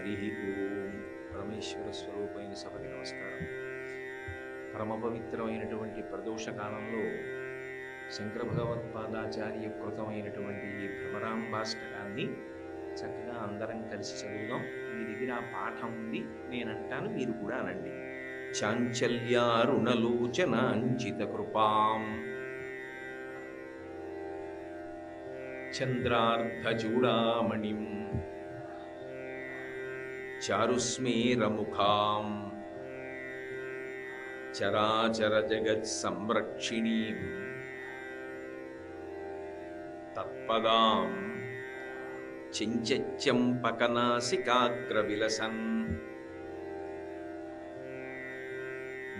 హరి ఓం. పరమేశ్వర స్వరూపమైన సభకి నమస్కారం. పరమ పవిత్రమైనటువంటి ప్రదోష కాలంలో శంకర భగవత్పాదాచార్య కృతమైనటువంటి ఈ భ్రమరాంబాష్టకాన్ని చక్కగా అందరం కలిసి చదువుదాం. మీ దగ్గర ఆ పాఠం ఉంది, నేనంటాను, మీరు కూడా అనండి. చాంచల్యారుణలోచనాంచిత కృపాం చంద్రార్ధచూడామణిం చారుస్మేరముఖాం చరాచర జగత్ సంరక్షిణీం తత్పదాం చెంచంపకనాసికాగ్రవిలసన్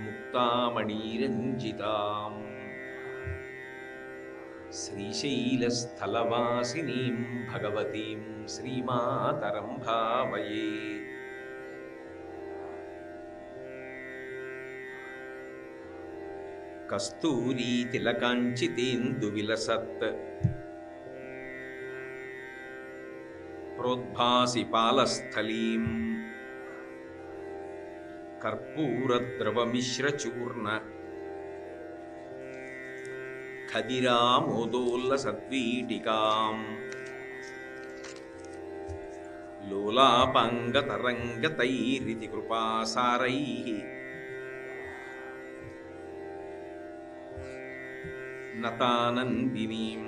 ముక్తామణీరంజితాం శ్రీశైలస్థలవాసినీం భగవతీం శ్రీమాతరం భావయే. కస్తూరీ తిలకాంచితేందు విలసత్ ప్రోద్భాసి పాలస్థలీం కర్పూరద్రవమిశ్రచూర్ణ ఖదిరామోదోల్లసద్వీటికాం లోలాపాంగతరంగతైరితి కృపాసారైః నతానందినీం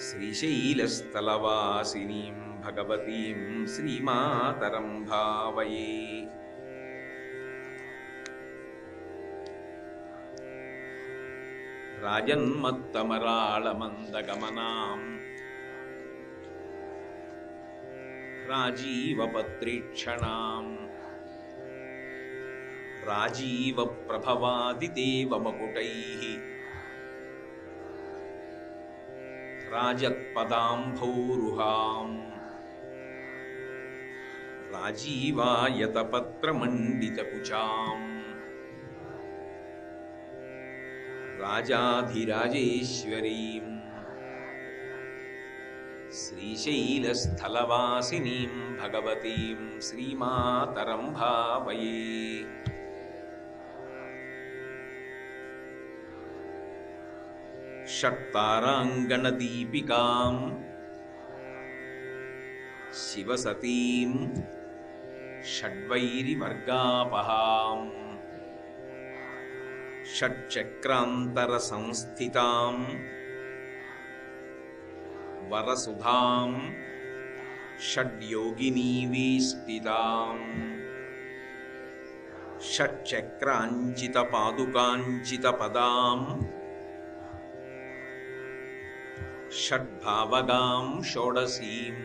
శ్రీశైలస్థలవాసినీం భగవతీం శ్రీమాతరం భావయే. రాజన్మత్తమరాళమందగమనాం రాజీవపత్రీక్షణాం రాజీవప్రభవాదిదేవమకుటైః రాజత్పదాంభోరుహాం రాజీవాయతపత్రమండితకుచాం రాజాధిరాజేశ్వరీం శ్రీశైలస్థలవాసినీం భగవతీం శ్రీమాతరం భావయే. షట్తారాంగణదీపికాం శివసతీం షడ్వైరివర్గాపహాం షట్చక్రాంతరసంస్థితాం వరసుధాం షడ్యోగినీవేష్టితాం షట్చక్రాంచితపాదుకాంచితపదాం షడ్భావగాం షోడశీం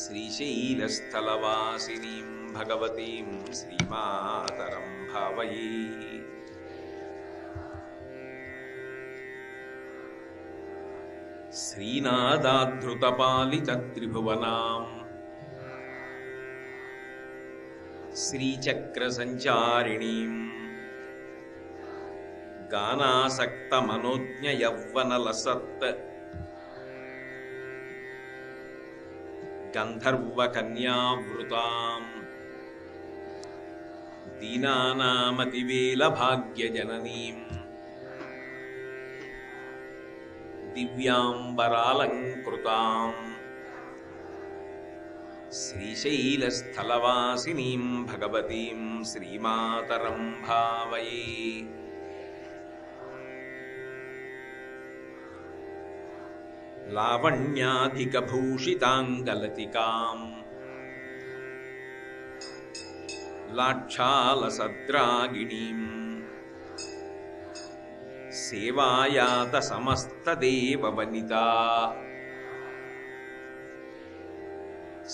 శ్రీశైలస్థలవాసినీం భగవతీం శ్రీమాతరం భావయే. శ్రీనాదాధృతపాలితత్రిభువనాం శ్రీచక్రసంచారిణీం గానాసక్తమనోజ్ఞయౌవనలసత్ గంధర్వకన్యావృతాం దీనానామతివేలభాగ్యజననీం దివ్యాంబరాలంకృతాం శ్రీశైలస్థలవాసినీం భగవతీం శ్రీమాతరం భావయే. లావణ్యాధికభూషితాంగలతికాం లాక్షాలసద్రాగిణీం సేవాయాత సమస్తదేవవనితా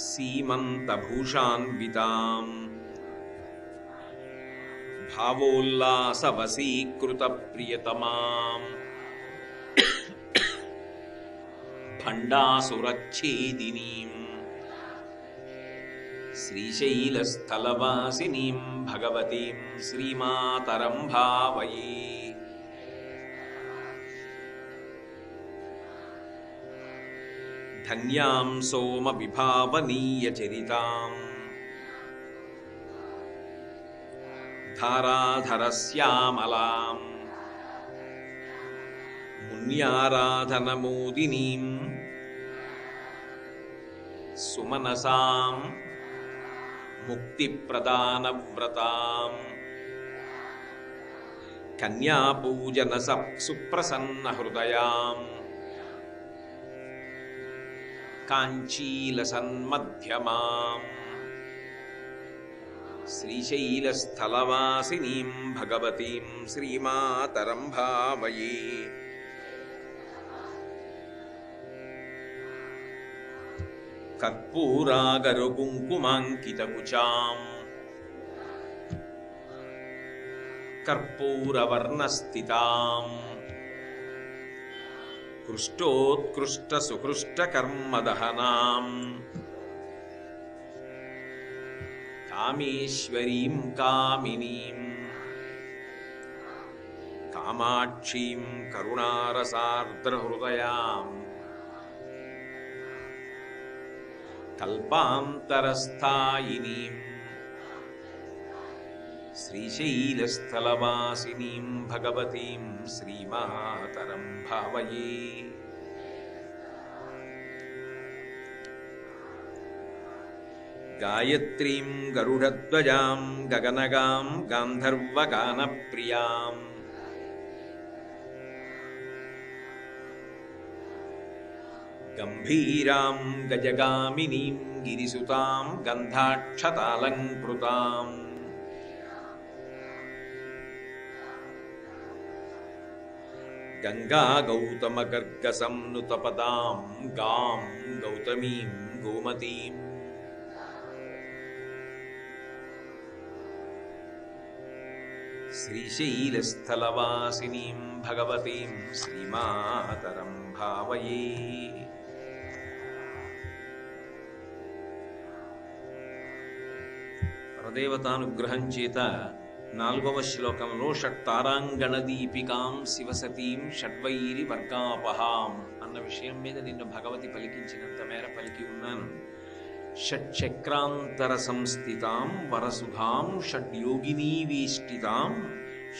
సీమంతభూషాన్వితాం భావోల్లాసవశీకృతప్రియతమాం భండాసురచ్ఛేదినీం శ్రీశైలస్థలవాసినీం భగవతీం శ్రీమాతరం భావయే. ధన్యాం సోమ విభావనీయ చరితాం ధారాధరస్యామలాం మున్యారాధనమోదినీం సుమనసాం ముక్తిప్రదానవ్రతాం కన్యాపూజన సుప్రసన్న హృదయాం కాంచీలసన్మధ్యమాం శ్రీశైలస్థలవాసినీం భగవతీం శ్రీమాతరం భావయే. కర్పూరాగరుకుంకుమాంకితకుచాం కర్పూరవర్ణస్థితాం హృష్టోత్కృష్టసుహృష్టకర్మదహనాం కామేశ్వరీం కామినీం కామాక్షీం కరుణారసార్ద్రహృదయాం కల్పాంతరస్థాయినీం శ్రీశైలస్థలవాసినీం భగవతీం శ్రీమాతరం భావయే. గాయత్రీం గరుడధ్వజాం గగనగాం గాంధర్వగానప్రియాం గంభీరాం గజగామినీం గిరిసుతాం గంధాక్షతాలంకృతాం గంగా గౌతమ గర్గ సంనుతపదాం గాం గౌతమీం గోమతీం శ్రీశైలస్థలవాసినీం భగవతీం శ్రీమాతరం భావయే. పరదేవతానుగ్రహం చేత 4వ శ్లోకంలో షట్తారాంగణదీపికాం శివసతీం షడ్వైరి వర్గాపహాం అన్న విషయం మీద నిన్ను భగవతి పలికించినంత మేర పలికి ఉన్నాను. షట్చక్రాంతర సంస్థితాం వరసుధాం షడ్యోగినీవేష్టితాం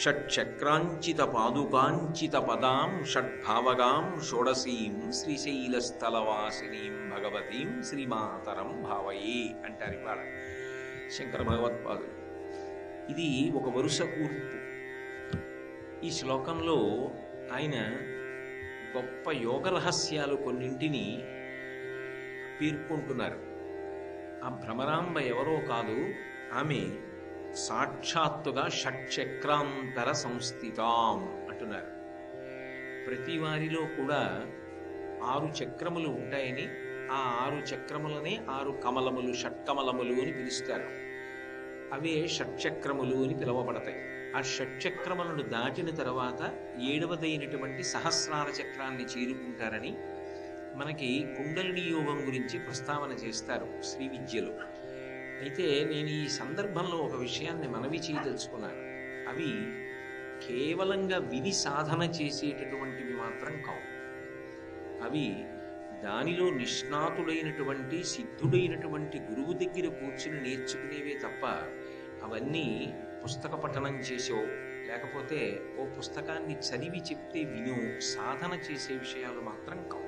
షట్చక్రాంచిత పాదుకాంచిత పదాం షడ్భావగాం షోడశీం శ్రీశైలస్థలవాసినీం భగవతీం శ్రీమాతరం భావయే అంటారు ఇవాళ శంకర భగవత్పాదులు. ఇది ఒక వరుస కూర్పు. ఈ శ్లోకంలో ఆయన గొప్ప యోగ రహస్యాలు కొన్నింటిని పేర్కొంటున్నారు. ఆ భ్రమరాంబ ఎవరో కాదు, ఆమె సాక్షాత్తుగా షట్చక్రాంతర సంస్థితాం అంటున్నారు. ప్రతి వారిలో కూడా 6 చక్రములు ఉంటాయని, ఆ 6 చక్రములనే 6 కమలములు షట్కమలములు అని పిలుస్తారు. అవే షట్చక్రములు అని పిలువబడతాయి. ఆ షట్చక్రములను దాటిన తర్వాత 7వదైనటువంటి సహస్రార చక్రాన్ని చేరుకుంటారని మనకి కుండలిని యోగం గురించి ప్రస్తావన చేస్తారు శ్రీ విద్యలో. అయితే నేను ఈ సందర్భంలో ఒక విషయాన్ని మనవి చేయదలుచుకున్నాను. అవి కేవలంగా విని సాధన చేసేటటువంటివి మాత్రం కావు. అవి దానిలో నిష్ణాతుడైనటువంటి సిద్ధుడైనటువంటి గురువు దగ్గర కూర్చుని నేర్చుకునేవే తప్ప అవన్నీ పుస్తక పఠనం చేసో లేకపోతే ఓ పుస్తకాన్ని చదివి చెప్తే వినో సాధన చేసే విషయాలు మాత్రం కావు.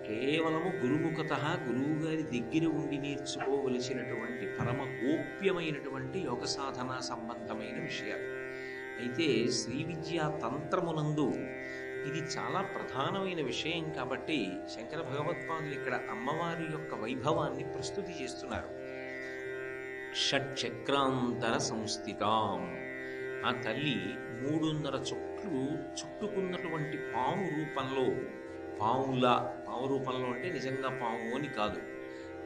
కేవలము గురుముఖత గురువు గారి దగ్గర ఉండి నేర్చుకోవలసినటువంటి పరమ గోప్యమైనటువంటి యోగ సాధన సంబంధమైన విషయాలు. అయితే శ్రీ విద్యా తంత్రమునందు ఇది చాలా ప్రధానమైన విషయం కాబట్టి శంకర భగవత్పాదులు ఇక్కడ అమ్మవారి యొక్క వైభవాన్ని ప్రస్తుతి చేస్తున్నారు. షట్చక్రాంతర సంస్థితాం, ఆ తల్లి 3.5 చుట్లు చుట్టుకున్నటువంటి పాము రూపంలో, పాము రూపంలో అంటే నిజంగా పాము అని కాదు,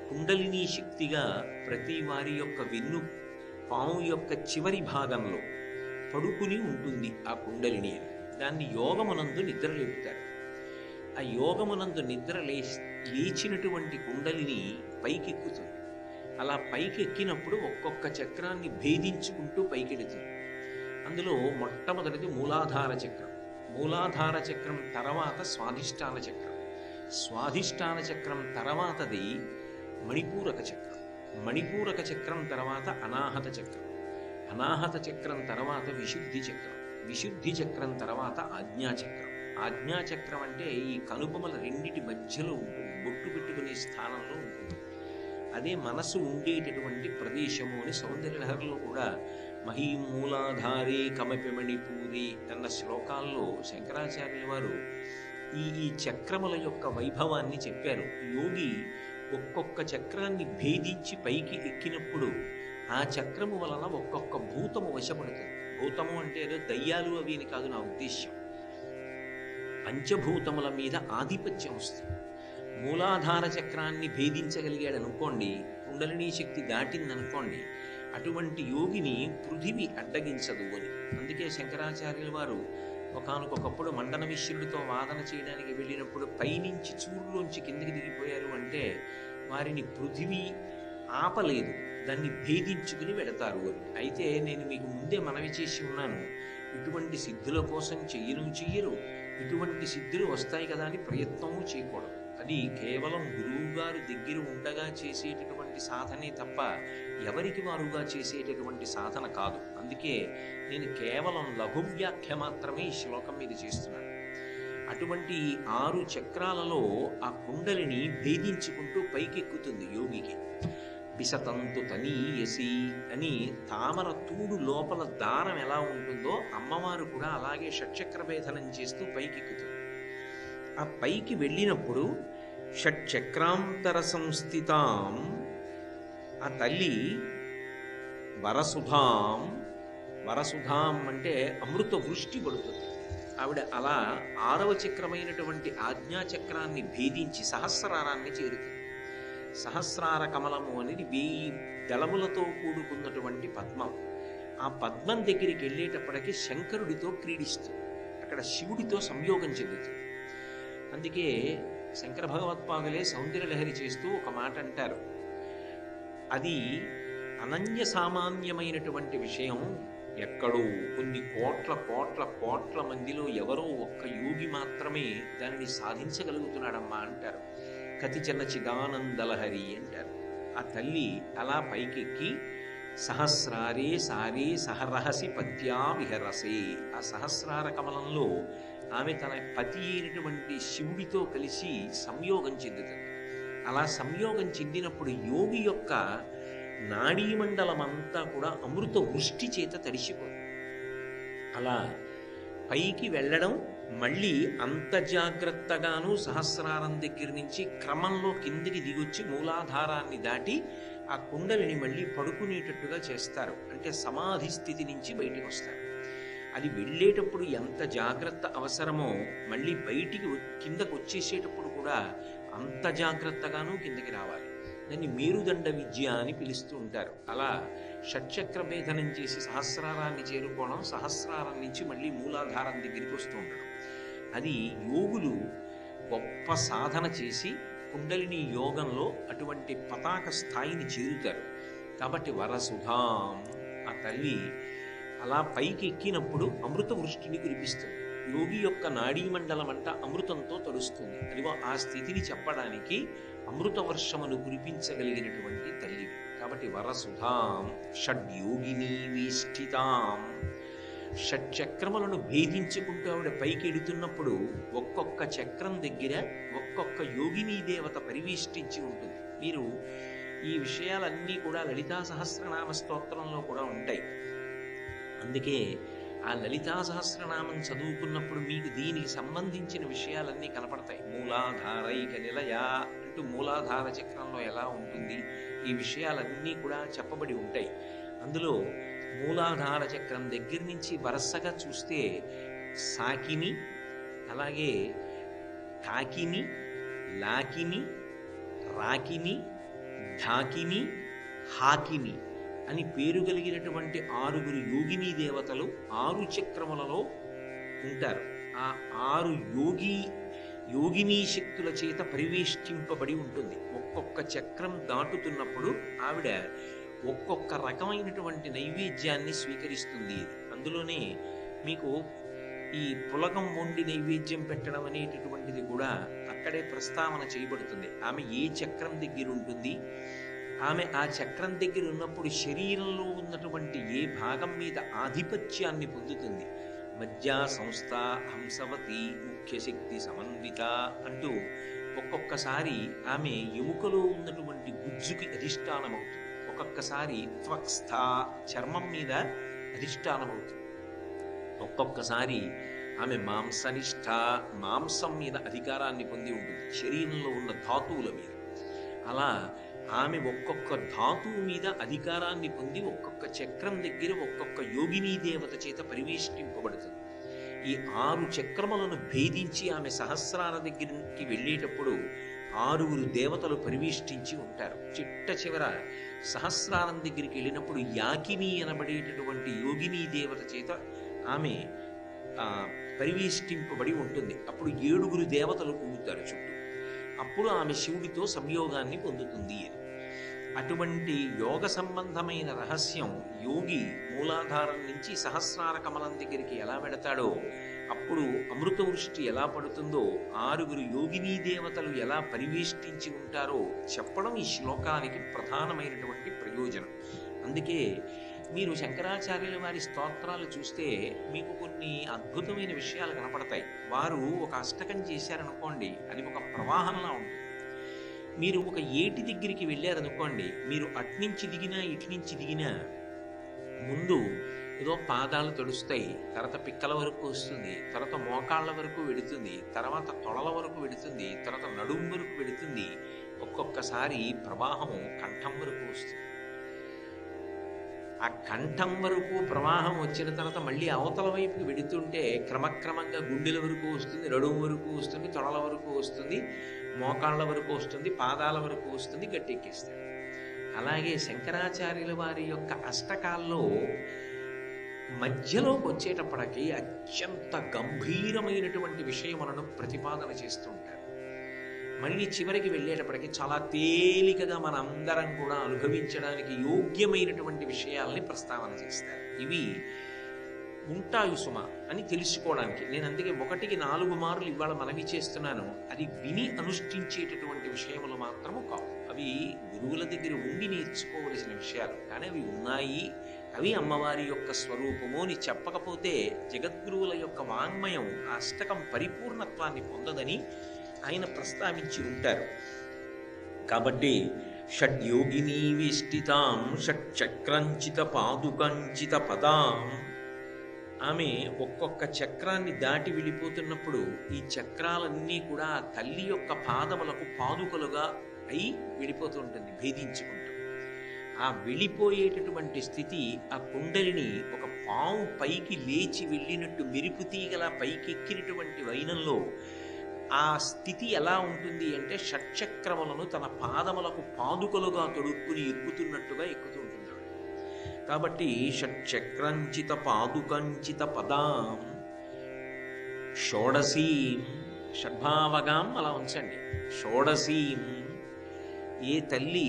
కుండలిని శక్తిగా ప్రతి వారి యొక్క వెన్ను పాము యొక్క చివరి భాగంలో పడుకుని ఉంటుంది ఆ కుండలిని. దాన్ని యోగమునందు నిద్ర లేపుతారు. ఆ యోగమునందు నిద్ర లేచినటువంటి కుండలిని పైకెక్కుతుంది. అలా పైకెక్కినప్పుడు ఒక్కొక్క చక్రాన్ని భేదించుకుంటూ పైకెడుతుంది. అందులో మొట్టమొదటిది మూలాధార చక్రం. మూలాధార చక్రం తర్వాత స్వాధిష్టాన చక్రం. స్వాధిష్టాన చక్రం తర్వాతది మణిపూరక చక్రం. మణిపూరక చక్రం తర్వాత అనాహత చక్రం. అనాహత చక్రం తర్వాత విశుద్ధి చక్రం. విశుద్ధి చక్రం తర్వాత ఆజ్ఞాచక్రం. ఆజ్ఞాచక్రం అంటే ఈ కనుబొమల రెండిటి మధ్యలో ఉంటుంది, బొట్టు పెట్టుకునే స్థానంలో ఉంటుంది. అదే మనసు ఉండేటటువంటి ప్రదేశము అని సౌందర్యలహరిలో కూడా మహీం మూలాధారే కమపి మణిపూరి అన్న శ్లోకాల్లో శంకరాచార్యుల వారు ఈ చక్రముల యొక్క వైభవాన్ని చెప్పారు. యోగి ఒక్కొక్క చక్రాన్ని భేదించి పైకి ఎక్కినప్పుడు ఆ చక్రము వలన ఒక్కొక్క భూతము వశపడుతుంది. భూతము అంటే ఏదో దయ్యాలు అవి అని కాదు నా ఉద్దేశ్యం. పంచభూతముల మీద ఆధిపత్యం వస్తుంది. మూలాధార చక్రాన్ని భేదించగలిగాడు అనుకోండి, కుండలినీ శక్తి దాటిందనుకోండి, అటువంటి యోగిని పృథివీ అడ్డగించదు అని. అందుకే శంకరాచార్యుల వారు ఒకానొకప్పుడు మండన మిశ్రుడితో వాదన చేయడానికి వెళ్ళినప్పుడు పైనుంచి చూరులోంచి కిందకి దిగిపోయారు అంటే వారిని పృథివీ ఆపలేదు, దాన్ని భేదించుకుని వెడతారు అని. అయితే నేను మీకు ముందే మనవి చేసి ఉన్నాను, ఇటువంటి సిద్ధుల కోసం చెయ్యరు, ఇటువంటి సిద్ధులు వస్తాయి కదా అని ప్రయత్నము చేయకూడదు. అది కేవలం గురువుగారు దగ్గర ఉండగా చేసేటటువంటి సాధనే తప్ప ఎవరికి వారుగా చేసేటటువంటి సాధన కాదు. అందుకే నేను కేవలం లఘు వ్యాఖ్య మాత్రమే ఈ శ్లోకం మీద చేస్తున్నాను. అటువంటి 6 చక్రాలలో ఆ కుండలిని భేదించుకుంటూ పైకెక్కుతుంది యోగికి. బిసతంతు తనీయసి అని తామర తూడు లోపల దారం ఎలా ఉంటుందో అమ్మవారు కూడా అలాగే షట్చక్ర భేదనం చేస్తూ పైకెక్కుతుంది. ఆ పైకి వెళ్ళినప్పుడు షట్చక్రాంతర సంస్థితాం ఆ తల్లి వరసుధాం, వరసుధాం అంటే అమృత వృష్టి పడుతుంది. ఆవిడ అలా 6వ చక్రమైనటువంటి ఆజ్ఞాచక్రాన్ని భేదించి సహస్రారాన్ని చేరుతుంది. సహస్రార కమలము అనేది 1000 దళములతో కూడుకున్నటువంటి పద్మం. ఆ పద్మం దగ్గరికి వెళ్ళేటప్పటికి శంకరుడితో క్రీడిస్తుంది, అక్కడ శివుడితో సంయోగం చెందుతుంది. అందుకే శంకర భగవత్పాదులే సౌందర్యలహరి చేస్తూ ఒక మాట అంటారు, అది అనన్య సామాన్యమైనటువంటి విషయం. ఎక్కడో కొన్ని కోట్ల కోట్ల కోట్ల మందిలో ఎవరో ఒక్క యోగి మాత్రమే దానిని సాధించగలుగుతున్నాడమ్మా అంటారు. కతిచన చిదానందలహరి అంటారు. ఆ తల్లి అలా పైకెక్కి సహస్రారే సారే సహరహసి పత్యా విహరసే, ఆ సహస్రార కమలంలో ఆమె తన పతి అయినటువంటి శివుడితో కలిసి సంయోగం చెందుతుంది. అలా సంయోగం చెందినప్పుడు యోగి యొక్క నాడీమండలం అంతా కూడా అమృత వృష్టి చేత తడిసిపోతుంది. అలా పైకి వెళ్ళడం, మళ్ళీ అంత జాగ్రత్తగాను సహస్రారం దగ్గర నుంచి క్రమంలో కిందికి దిగొచ్చి మూలాధారాన్ని దాటి ఆ కుండలిని మళ్ళీ పడుకునేటట్టుగా చేస్తారు. అంటే సమాధి స్థితి నుంచి బయటికి వస్తారు. అది వెళ్ళేటప్పుడు ఎంత జాగ్రత్త అవసరమో మళ్ళీ బయటికి కిందకు వచ్చేసేటప్పుడు కూడా అంత జాగ్రత్తగాను కిందకి రావాలి. దాన్ని మేరుదండ విద్య అని పిలుస్తూ ఉంటారు. అలా షట్చక్ర భేదనం చేసి సహస్రారాన్ని చేరుకోవడం, సహస్రారం నుంచి మళ్ళీ మూలాధారం దగ్గరికి వస్తూ ఉండడం, అది యోగులు గొప్ప సాధన చేసి కుండలిని యోగంలో అటువంటి పతాక స్థాయిని చేరుతారు. కాబట్టి వరసుధాం ఆ తల్లి అలా పైకి ఎక్కినప్పుడు అమృత వృష్టిని కురిపిస్తుంది. యోగి యొక్క నాడీ మండలం అంట అమృతంతో తడుస్తుంది. అదిగో ఆ స్థితిని చెప్పడానికి అమృత వర్షమును కురిపించగలిగినటువంటి తల్లి. కాబట్టి వరసుధాం షడ్యోగిని వేష్టితాం. షట్చక్రములను భేదించుకుంటూ ఆవిడ పైకి ఎడుతున్నప్పుడు ఒక్కొక్క చక్రం దగ్గర ఒక్కొక్క యోగిని దేవత పరివేష్టించి ఉంటుంది. మీరు ఈ విషయాలన్నీ కూడా లలితా సహస్రనామ స్తోత్రంలో కూడా ఉంటాయి. అందుకే ఆ లలితా సహస్రనామం చదువుకున్నప్పుడు మీకు దీనికి సంబంధించిన విషయాలన్నీ కనపడతాయి. మూలాధారైక నిలయ అంటూ మూలాధార చక్రంలో ఎలా ఉంటుంది, ఈ విషయాలన్నీ కూడా చెప్పబడి ఉంటాయి. అందులో మూలాధార చక్రం దగ్గర నుంచి వరుసగా చూస్తే సాకిని, అలాగే ఠాకిని, లాకిని, రాకిని, ఢాకిని, హాకిని అని పేరు కలిగినటువంటి 6 యోగిని దేవతలు 6 చక్రములలో ఉంటారు. ఆ 6 యోగిని శక్తుల చేత పరివేష్టింపబడి ఉంటుంది. ఒక్కొక్క చక్రం దాటుతున్నప్పుడు ఆవిడ ఒక్కొక్క రకమైనటువంటి నైవేద్యాన్ని స్వీకరిస్తుంది. అందులోనే మీకు ఈ పులగం వండి నైవేద్యం పెట్టడం అనేటటువంటిది కూడా అక్కడే ప్రస్తావన చేయబడుతుంది. ఆమె ఏ చక్రం దగ్గర ఉంటుంది, ఆమె ఆ చక్రం దగ్గర ఉన్నప్పుడు శరీరంలో ఉన్నటువంటి ఏ భాగం మీద ఆధిపత్యాన్ని పొందుతుంది. మధ్య సంస్థ హంసవతి ముఖ్య శక్తి సమన్విత అంటూ ఒక్కొక్కసారి ఆమె ఎముకలో ఉన్నటువంటి గుజ్జుకి అధిష్టానమవుతుంది, ఒక్కొక్కసారి త్వక్స్థ చర్మం మీద అధిష్టానమవుతుంది, ఒక్కొక్కసారి ఆమె మాంసనిష్ట మాంసం మీద అధికారాన్ని పొంది ఉంటుంది, శరీరంలో ఉన్న ధాతువుల మీద. అలా ఆమె ఒక్కొక్క ధాతువు మీద అధికారాన్ని పొంది ఒక్కొక్క చక్రం దగ్గర ఒక్కొక్క యోగినీ దేవత చేత పరివేష్టింపబడుతుంది. ఈ 6 చక్రములను భేదించి ఆమె సహస్రాల దగ్గరికి వెళ్ళేటప్పుడు 6 దేవతలు పరివేష్టించి ఉంటారు. చిట్ట చివర సహస్రారం దగ్గరికి వెళ్ళినప్పుడు యాకిని అనబడేటటువంటి యోగినీ దేవత చేత ఆమె పరివేష్టింపబడి ఉంటుంది. అప్పుడు 7 దేవతలు కూడుతారు చుట్టూ. అప్పుడు ఆమె శివుడితో సంయోగాన్ని పొందుతుంది అని. అటువంటి యోగ సంబంధమైన రహస్యం యోగి మూలాధారం నుంచి సహస్రార కమలం దగ్గరికి ఎలా వెడతాడో, అప్పుడు అమృత వృష్టి ఎలా పడుతుందో, 6 యోగినీ దేవతలు ఎలా పరివేష్టించి ఉంటారో చెప్పడం ఈ శ్లోకానికి ప్రధానమైనటువంటి ప్రయోజనం. అందుకే మీరు శంకరాచార్యుల వారి స్తోత్రాలు చూస్తే మీకు కొన్ని అద్భుతమైన విషయాలు కనపడతాయి. వారు ఒక అష్టకం చేశారనుకోండి, అది ఒక ప్రవాహంలా ఉంటుంది. మీరు ఒక ఏటి దగ్గరికి వెళ్ళారనుకోండి, మీరు అట్నుంచి దిగినా ఇట్నుంచి దిగినా ముందు ఏదో పాదాలు తడుస్తాయి, తర్వాత పిక్కల వరకు వస్తుంది, తర్వాత మోకాళ్ళ వరకు వెడుతుంది, తర్వాత తొడల వరకు వెడుతుంది, తర్వాత నడుము వరకు వెడుతుంది, ఒక్కొక్కసారి ప్రవాహము కంఠం వరకు వస్తుంది. ఆ కంఠం వరకు ప్రవాహం వచ్చిన తర్వాత మళ్ళీ అవతల వైపుకి వెడుతుంటే క్రమక్రమంగా గుండెల వరకు వస్తుంది, నడుము వరకు వస్తుంది, తొడల వరకు వస్తుంది, మోకాళ్ళ వరకు వస్తుంది, పాదాల వరకు వస్తుంది, గట్టెక్కిస్తుంది. అలాగే శంకరాచార్యుల వారి యొక్క అష్టకాల్లో మధ్యలోకి వచ్చేటప్పటికి అత్యంత గంభీరమైనటువంటి విషయములను ప్రతిపాదన చేస్తుంటారు. మళ్ళీ చివరికి వెళ్ళేటప్పటికి చాలా తేలికగా మనందరం కూడా అనుభవించడానికి యోగ్యమైనటువంటి విషయాల్ని ప్రస్తావన చేస్తారు. ఇవి ఉంటాయి సుమ అని తెలుసుకోవడానికి నేను అందుకే 1కి 4 మార్లు ఇవాళ మనవి చేస్తున్నాను. అది విని అనుష్ఠించేటటువంటి విషయములు మాత్రము కావు, అవి గురువుల దగ్గర ఉండి నేర్చుకోవలసిన విషయాలు. కానీ అవి ఉన్నాయి, అవి అమ్మవారి యొక్క స్వరూపము అని చెప్పకపోతే జగద్గురువుల యొక్క వాంగ్మయం ఆ అష్టకం పరిపూర్ణత్వాన్ని పొందదని ఆయన ప్రస్తావించి ఉంటారు. కాబట్టి షడ్యోగినీ వేష్టితాం షట్చక్రంచిత పాదుకంచిత పదాం, ఆమె ఒక్కొక్క చక్రాన్ని దాటి వెళ్ళిపోతున్నప్పుడు ఈ చక్రాలన్నీ కూడా తల్లి యొక్క పాదములకు పాదుకలుగా అయి వెళ్ళిపోతూ ఉంటుంది, భేదించుకుంటూ. ఆ వెళ్ళిపోయేటటువంటి స్థితి, ఆ కుండలిని ఒక పాము పైకి లేచి వెళ్ళినట్టు మెరుపు తీగల పైకి ఎక్కినటువంటి వైనంలో ఆ స్థితి ఎలా ఉంటుంది అంటే షట్చక్రములను తన పాదములకు పాదుకలుగా తొడుక్కుని ఎక్కుతున్నట్టుగా ఎక్కుతూ ఉంటుంది. కాబట్టి షట్చక్రంచిత పాదుకంచిత పదాం షోడశీం, షడ్భావగాం అలా ఉంచండి. షోడశీం, ఏ తల్లి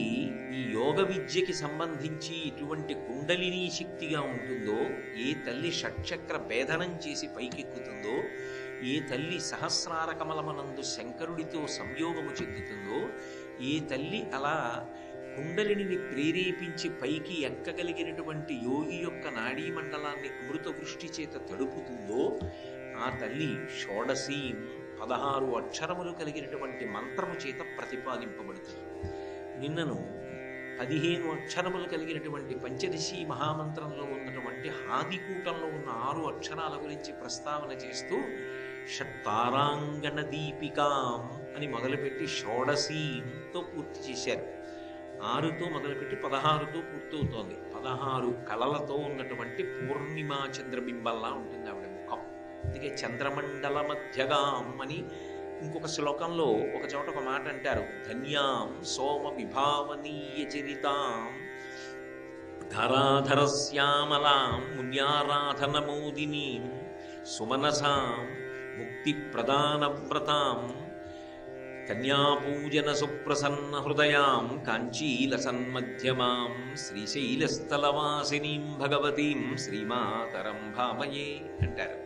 ఈ యోగ విద్యకి సంబంధించి ఇటువంటి కుండలినీ శక్తిగా ఉంటుందో, ఏ తల్లి షట్చక్ర భేదనం చేసి పైకెక్కుతుందో, ఏ తల్లి సహస్రార కమలమనందు శంకరుడితో సంయోగము చెందుతుందో, ఏ తల్లి అలా కుండలిని ప్రేరేపించి పైకి ఎక్కగలిగినటువంటి యోగి యొక్క నాడీ మండలాన్ని అమృత వృష్టి చేత తడుపుతుందో, ఆ తల్లి షోడశీం 16 అక్షరములు కలిగినటువంటి మంత్రము చేత ప్రతిపాదింపబడుతుంది. నిన్నను 15 అక్షరములు కలిగినటువంటి పంచదశి మహామంత్రంలో ఉన్నటువంటి హాదికూటంలో ఉన్న 6 అక్షరాల గురించి ప్రస్తావన చేస్తూ షట్తారాంగణ దీపికాం అని మొదలుపెట్టి షోడశీంతో పూర్తి చేశారు. 6తో మొదలుపెట్టి 16తో పూర్తవుతోంది. 16 కళలతో ఉన్నటువంటి పూర్ణిమా చంద్రబింబల్లా ఉంటుంది ఆవిడ ముఖం. అందుకే చంద్రమండల మధ్యగాం అని ఇంకొక శ్లోకంలో ఒక చోట ఒక మాట అంటారు, ధన్యాం సోమ విభావనీయ చరితాం ధరాధరశ్యామలాం మున్యారాధన మోదినీం సుమనసాం ముక్తి ప్రదానవ్రతాం కన్యాపూజన సుప్రసన్న హృదయాం కాంచీలసన్మధ్యమాం శ్రీశైలస్థలవాసినీం భగవతీం శ్రీమాతరం భామయే అంటారు.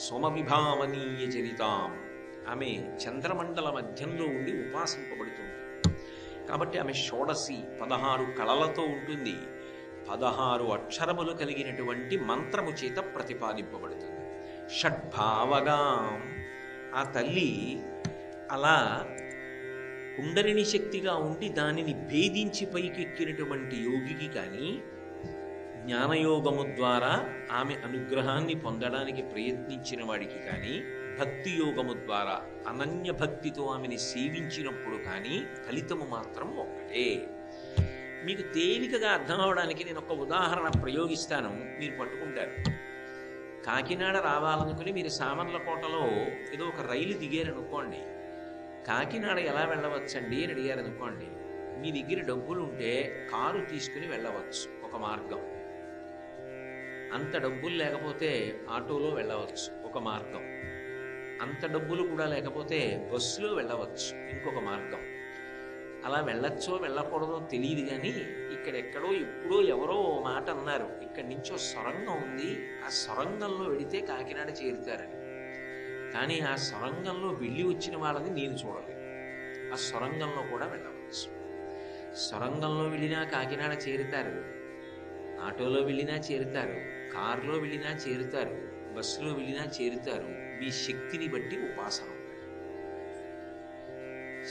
సోమవిభావనీయ చరితాం. ఆమె చంద్రమండల మధ్యంలో ఉండి ఉపాసింపబడుతుంది. కాబట్టి ఆమె షోడశి, 16 కళలతో ఉంటుంది. 16 అక్షరములు కలిగినటువంటి మంత్రము చేత ప్రతిపాదింపబడుతుంది. షడ్భావగాం. ఆ తల్లి అలా కుండలిని శక్తిగా ఉండి దానిని భేదించి పైకెక్కినటువంటి యోగికి కానీ, జ్ఞానయోగము ద్వారా ఆమె అనుగ్రహాన్ని పొందడానికి ప్రయత్నించిన వాడికి కానీ, భక్తి యోగము ద్వారా అనన్య భక్తితో ఆమెని సేవించినప్పుడు కానీ ఫలితము మాత్రం ఒక్కటే. మీకు తేలికగా అర్థం అవడానికి నేను ఒక ఉదాహరణ ప్రయోగిస్తాను, మీరు పట్టుకుంటారు. కాకినాడ రావాలనుకుని మీరు సామర్లకోటలో ఏదో ఒక రైలు దిగారనుకోండి. కాకినాడ ఎలా వెళ్ళవచ్చండి అని అడిగారనుకోండి. మీ దగ్గర డబ్బులు ఉంటే కారు తీసుకుని వెళ్ళవచ్చు, ఒక మార్గం. అంత డబ్బులు లేకపోతే ఆటోలో వెళ్ళవచ్చు, ఒక మార్గం. అంత డబ్బులు కూడా లేకపోతే బస్సులో వెళ్ళవచ్చు, ఇంకొక మార్గం. అలా వెళ్ళొచ్చో వెళ్ళకూడదో తెలియదు, కానీ ఇక్కడెక్కడో ఎప్పుడో ఎవరో ఓ మాట అన్నారు, ఇక్కడి నుంచో సొరంగం ఉంది, ఆ సొరంగంలో వెళితే కాకినాడ చేరుతారని. కానీ ఆ సొరంగంలో వెళ్ళి వచ్చిన వాళ్ళని నేను చూడలేదు. ఆ సొరంగంలో కూడా వెళ్ళవచ్చు. సొరంగంలో వెళ్ళినా కాకినాడ చేరుతారు, ఆటోలో వెళ్ళినా చేరుతారు, కారులో వెళ్ళినా చేరుతారు, బస్సులో వెళ్ళినా చేరుతారు. మీ శక్తిని బట్టి ఉపాసన.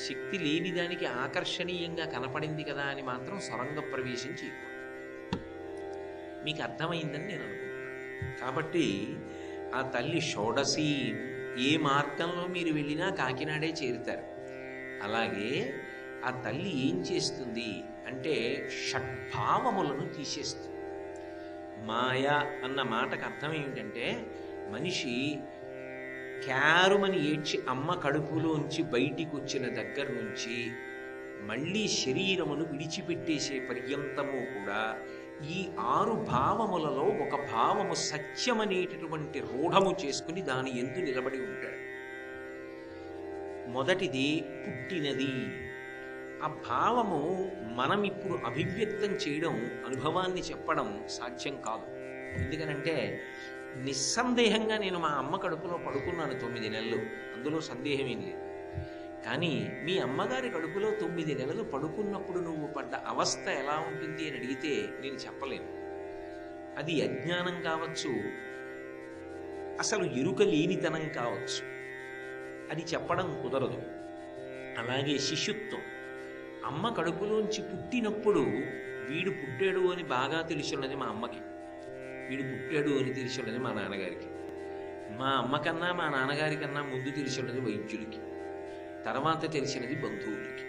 శక్తి లేని దానికి ఆకర్షణీయంగా కనపడింది కదా అని మాత్రం సొరంగ ప్రవేశం చేయకూడదు. మీకు అర్థమైందని నేను అనుకుంటున్నాను. కాబట్టి ఆ తల్లి షోడశి, ఏ మార్గంలో మీరు వెళ్ళినా కాకినాడే చేరుతారు. అలాగే ఆ తల్లి ఏం చేస్తుంది అంటే షడ్భావములను తీసేస్తుంది. మాయ అన్న మాటకు అర్థం ఏమిటంటే, మనిషి క్యారుమని ఏడ్చి అమ్మ కడుపులోంచి బయటికి వచ్చిన దగ్గర నుంచి మళ్ళీ శరీరమును విడిచిపెట్టేసే పర్యంతము కూడా ఈ 6 భావములలో ఒక భావము సత్యమనేటటువంటి రూఢము చేసుకుని దాని యందు నిలబడి ఉంటాడు. మొదటిది పుట్టినది. ఆ భావము మనం ఇప్పుడు అభివ్యక్తం చేయడం, అనుభవాన్ని చెప్పడం సాధ్యం కాదు. ఎందుకనంటే నిస్సందేహంగా నేను మా అమ్మ కడుపులో పడుకున్నాను 9 నెలలు, అందులో సందేహమేం లేదు. కానీ మీ అమ్మగారి కడుపులో 9 నెలలు పడుకున్నప్పుడు నువ్వు పడ్డ అవస్థ ఎలా ఉంటుంది అని అడిగితే నేను చెప్పలేను. అది అజ్ఞానం కావచ్చు, అసలు ఎరుక లేనితనం కావచ్చు, అది చెప్పడం కుదరదు. అలాగే శిశుత్వం. అమ్మ కడుపులోంచి పుట్టినప్పుడు వీడు పుట్టాడు అని బాగా తెలిసిన్నది మా అమ్మకి, వీడు పుట్టాడు అని తెలిసిన్నది మా నాన్నగారికి. మా అమ్మ కన్నా మా నాన్నగారి కన్నా ముందు తెలిసిన్నది వైద్యులకి, తర్వాత తెలిసినది బంధువులకి.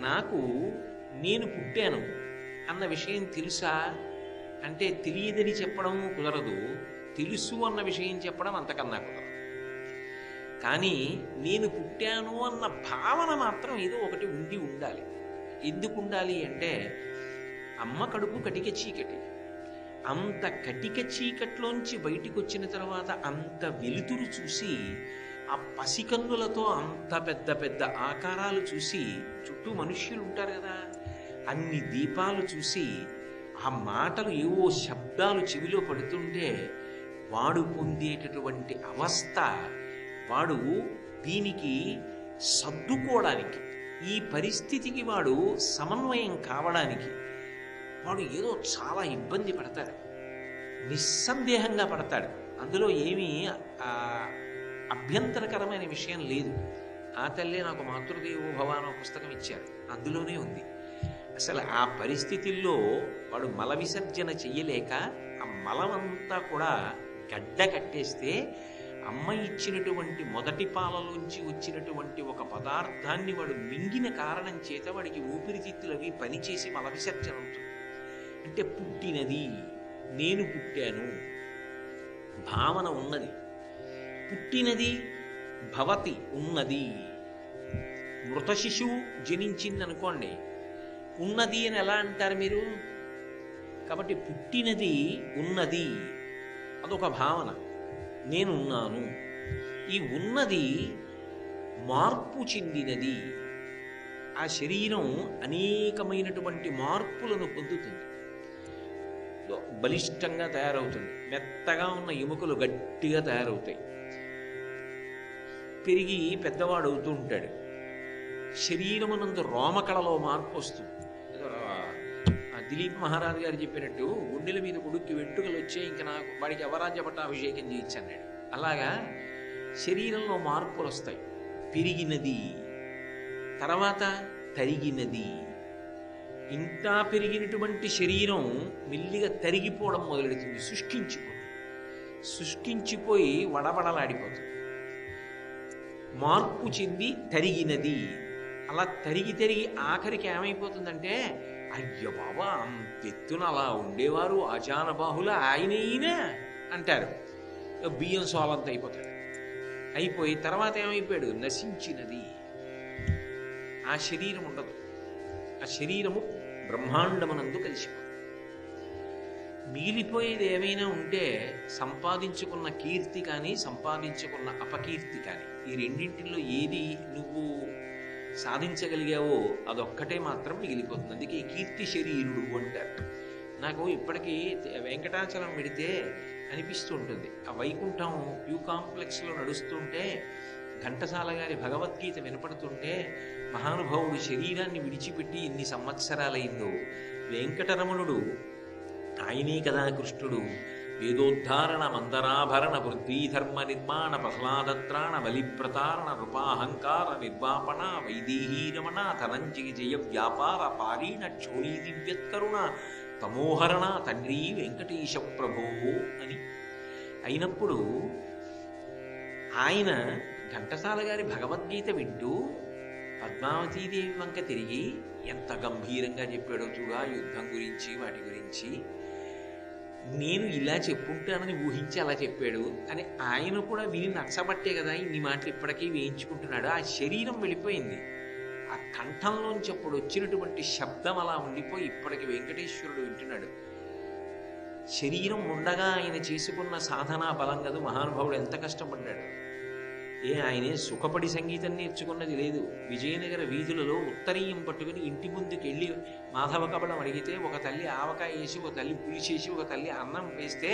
నాకు నేను పుట్టాను అన్న విషయం తెలుసా అంటే తెలియదని చెప్పడం కుదరదు, తెలుసు అన్న విషయం చెప్పడం అంతకన్నా కుదరదు. కానీ నేను పుట్టాను అన్న భావన మాత్రం ఏదో ఒకటి ఉండాలి. ఎందుకు ఉండాలి అంటే, అమ్మ కడుపు కటిక చీకటి, అంత కటిక చీకట్లోంచి బయటికి వచ్చిన తర్వాత అంత వెలుతురు చూసి, ఆ పసికన్నులతో అంత పెద్ద పెద్ద ఆకారాలు చూసి, చుట్టూ మనుష్యులు ఉంటారు కదా, అన్ని దీపాలు చూసి, ఆ మాటలు ఏవో శబ్దాలు చెవిలో పడుతుంటే వాడు పొందేటటువంటి అవస్థ, వాడు దీనికి సర్దుకోవడానికి, ఈ పరిస్థితికి వాడు సమన్వయం కావడానికి వాడు ఏదో చాలా ఇబ్బంది పడతాడు, నిస్సందేహంగా పడతాడు. అందులో ఏమీ అభ్యంతరకరమైన విషయం లేదు. ఆ తల్లే నాకు మాతృదేవో భవ అనే పుస్తకం ఇచ్చారు, అందులోనే ఉంది. అసలు ఆ పరిస్థితుల్లో వాడు మల విసర్జన చెయ్యలేక ఆ మలమంతా కూడా గడ్డ కట్టేస్తే, అమ్మ ఇచ్చినటువంటి మొదటి పాలలోంచి వచ్చినటువంటి ఒక పదార్థాన్ని వాడు మింగిన కారణం చేత వాడికి ఊపిరితిత్తులు అవి పనిచేసి మల విసర్జన అవుతుంది. అంటే పుట్టినది, నేను పుట్టాను భావన ఉన్నది. పుట్టినది భవతి ఉన్నది. మృత శిశువు జనించిందనుకోండి, ఉన్నది అని ఎలా అంటారు మీరు? కాబట్టి పుట్టినది ఉన్నది అదొక భావన, నేనున్నాను. ఈ ఉన్నది మార్పు చెందినది. ఆ శరీరం అనేకమైనటువంటి మార్పులను పొందుతుంది, బలిష్టంగా తయారవుతుంది. మెత్తగా ఉన్న ఎముకలు గట్టిగా తయారవుతాయి. పెరిగి పెద్దవాడు అవుతూ ఉంటాడు. శరీరమునందు రోమకళలో మార్పు వస్తుంది. దిలీప్ మహారాజు గారు చెప్పినట్టు గుండెల మీద కొడుక్కి వెంట్రుకలు వచ్చే ఇంకా నాకు వాడికి అవరాజ్య పట్టాభిషేకం చేయించన్నాడు. అలాగా శరీరంలో మార్పులు వస్తాయి. పెరిగినది, తర్వాత తరిగినది. ఇంత పెరిగినటువంటి శరీరం మెల్లిగా తరిగిపోవడం మొదలెడుతుంది, శుష్కించిపోయి వడబడలాడిపోతుంది. మార్పు చెంది తరిగినది. అలా తరిగి ఆఖరికి ఏమైపోతుందంటే, అయ్య బాబా అంతెత్తున అలా ఉండేవారు ఆజానబాహుల ఆయనైనా అంటారు. బియ్యం సోలంత అయిపోతాడు. అయిపోయి తర్వాత ఏమైపోయాడు, నశించినది. ఆ శరీరం ఉండదు. ఆ శరీరము బ్రహ్మాండమునందు కలిసిపోతుంది. మిగిలిపోయేది ఏమైనా ఉంటే సంపాదించుకున్న కీర్తి కానీ సంపాదించుకున్న అపకీర్తి కానీ, ఈ రెండింటిలో ఏది నువ్వు సాధించగలిగావో అదొక్కటే మాత్రం మిగిలిపోతుంది. అందుకే ఈ కీర్తి శరీరుడు అంటారు. నాకు ఇప్పటికీ వెంకటాచలం పెడితే అనిపిస్తూ ఉంటుంది. ఆ వైకుంఠం క్యూ కాంప్లెక్స్లో నడుస్తుంటే ఘంటసాల గారి భగవద్గీత వినపడుతుంటే, మహానుభావుడు శరీరాన్ని విడిచిపెట్టి ఎన్ని సంవత్సరాలైందో, వెంకటరమణుడు ఆయనే కదా కృష్ణుడు, వేదోద్ధారణ మందరాభరణ పృథ్వీధర్మ నిర్మాణ ప్రహ్లాదత్రాణ బలిప్రతారణ నృపాహంకార నిర్వాపణ వైదేహీరమణ ధనంజయ జయ వ్యాపార పారీణ క్షోణీ దివ్యత్కరుణ తమోహరణ తండ్రి వెంకటేశ ప్రభో అని అయినప్పుడు ఆయన ఘంటసాల గారి భగవద్గీత వింటూ పద్మావతీదేవి వంక తిరిగి ఎంత గంభీరంగా చెప్పాడో చూడా, యుద్ధం గురించి వాటి గురించి. నేను ఇలా చెప్పుంటానని ఊహించి అలా చెప్పాడు అని ఆయన కూడా విని నచ్చబట్టే కదా ఇన్ని మాటలు ఇప్పటికీ వేయించుకుంటున్నాడు. ఆ శరీరం వెళ్ళిపోయింది. ఆ కంఠంలోంచి అప్పుడు వచ్చినటువంటి శబ్దం అలా ఉండిపోయి ఇప్పటికి వెంకటేశ్వరుడు వింటున్నాడు. శరీరం ఉండగా ఆయన చేసుకున్న సాధనా బలం కదూ. మహానుభావుడు ఎంత కష్టపడ్డాడు. ఆయనే సుఖపడి సంగీతం నేర్చుకున్నది లేదు. విజయనగర వీధులలో ఉత్తరీయం పట్టుకుని ఇంటి ముందుకు వెళ్ళి మాధవ కబడం అడిగితే ఒక తల్లి ఆవకాయ వేసి, ఒక తల్లి పులిచేసి, ఒక తల్లి అన్నం వేస్తే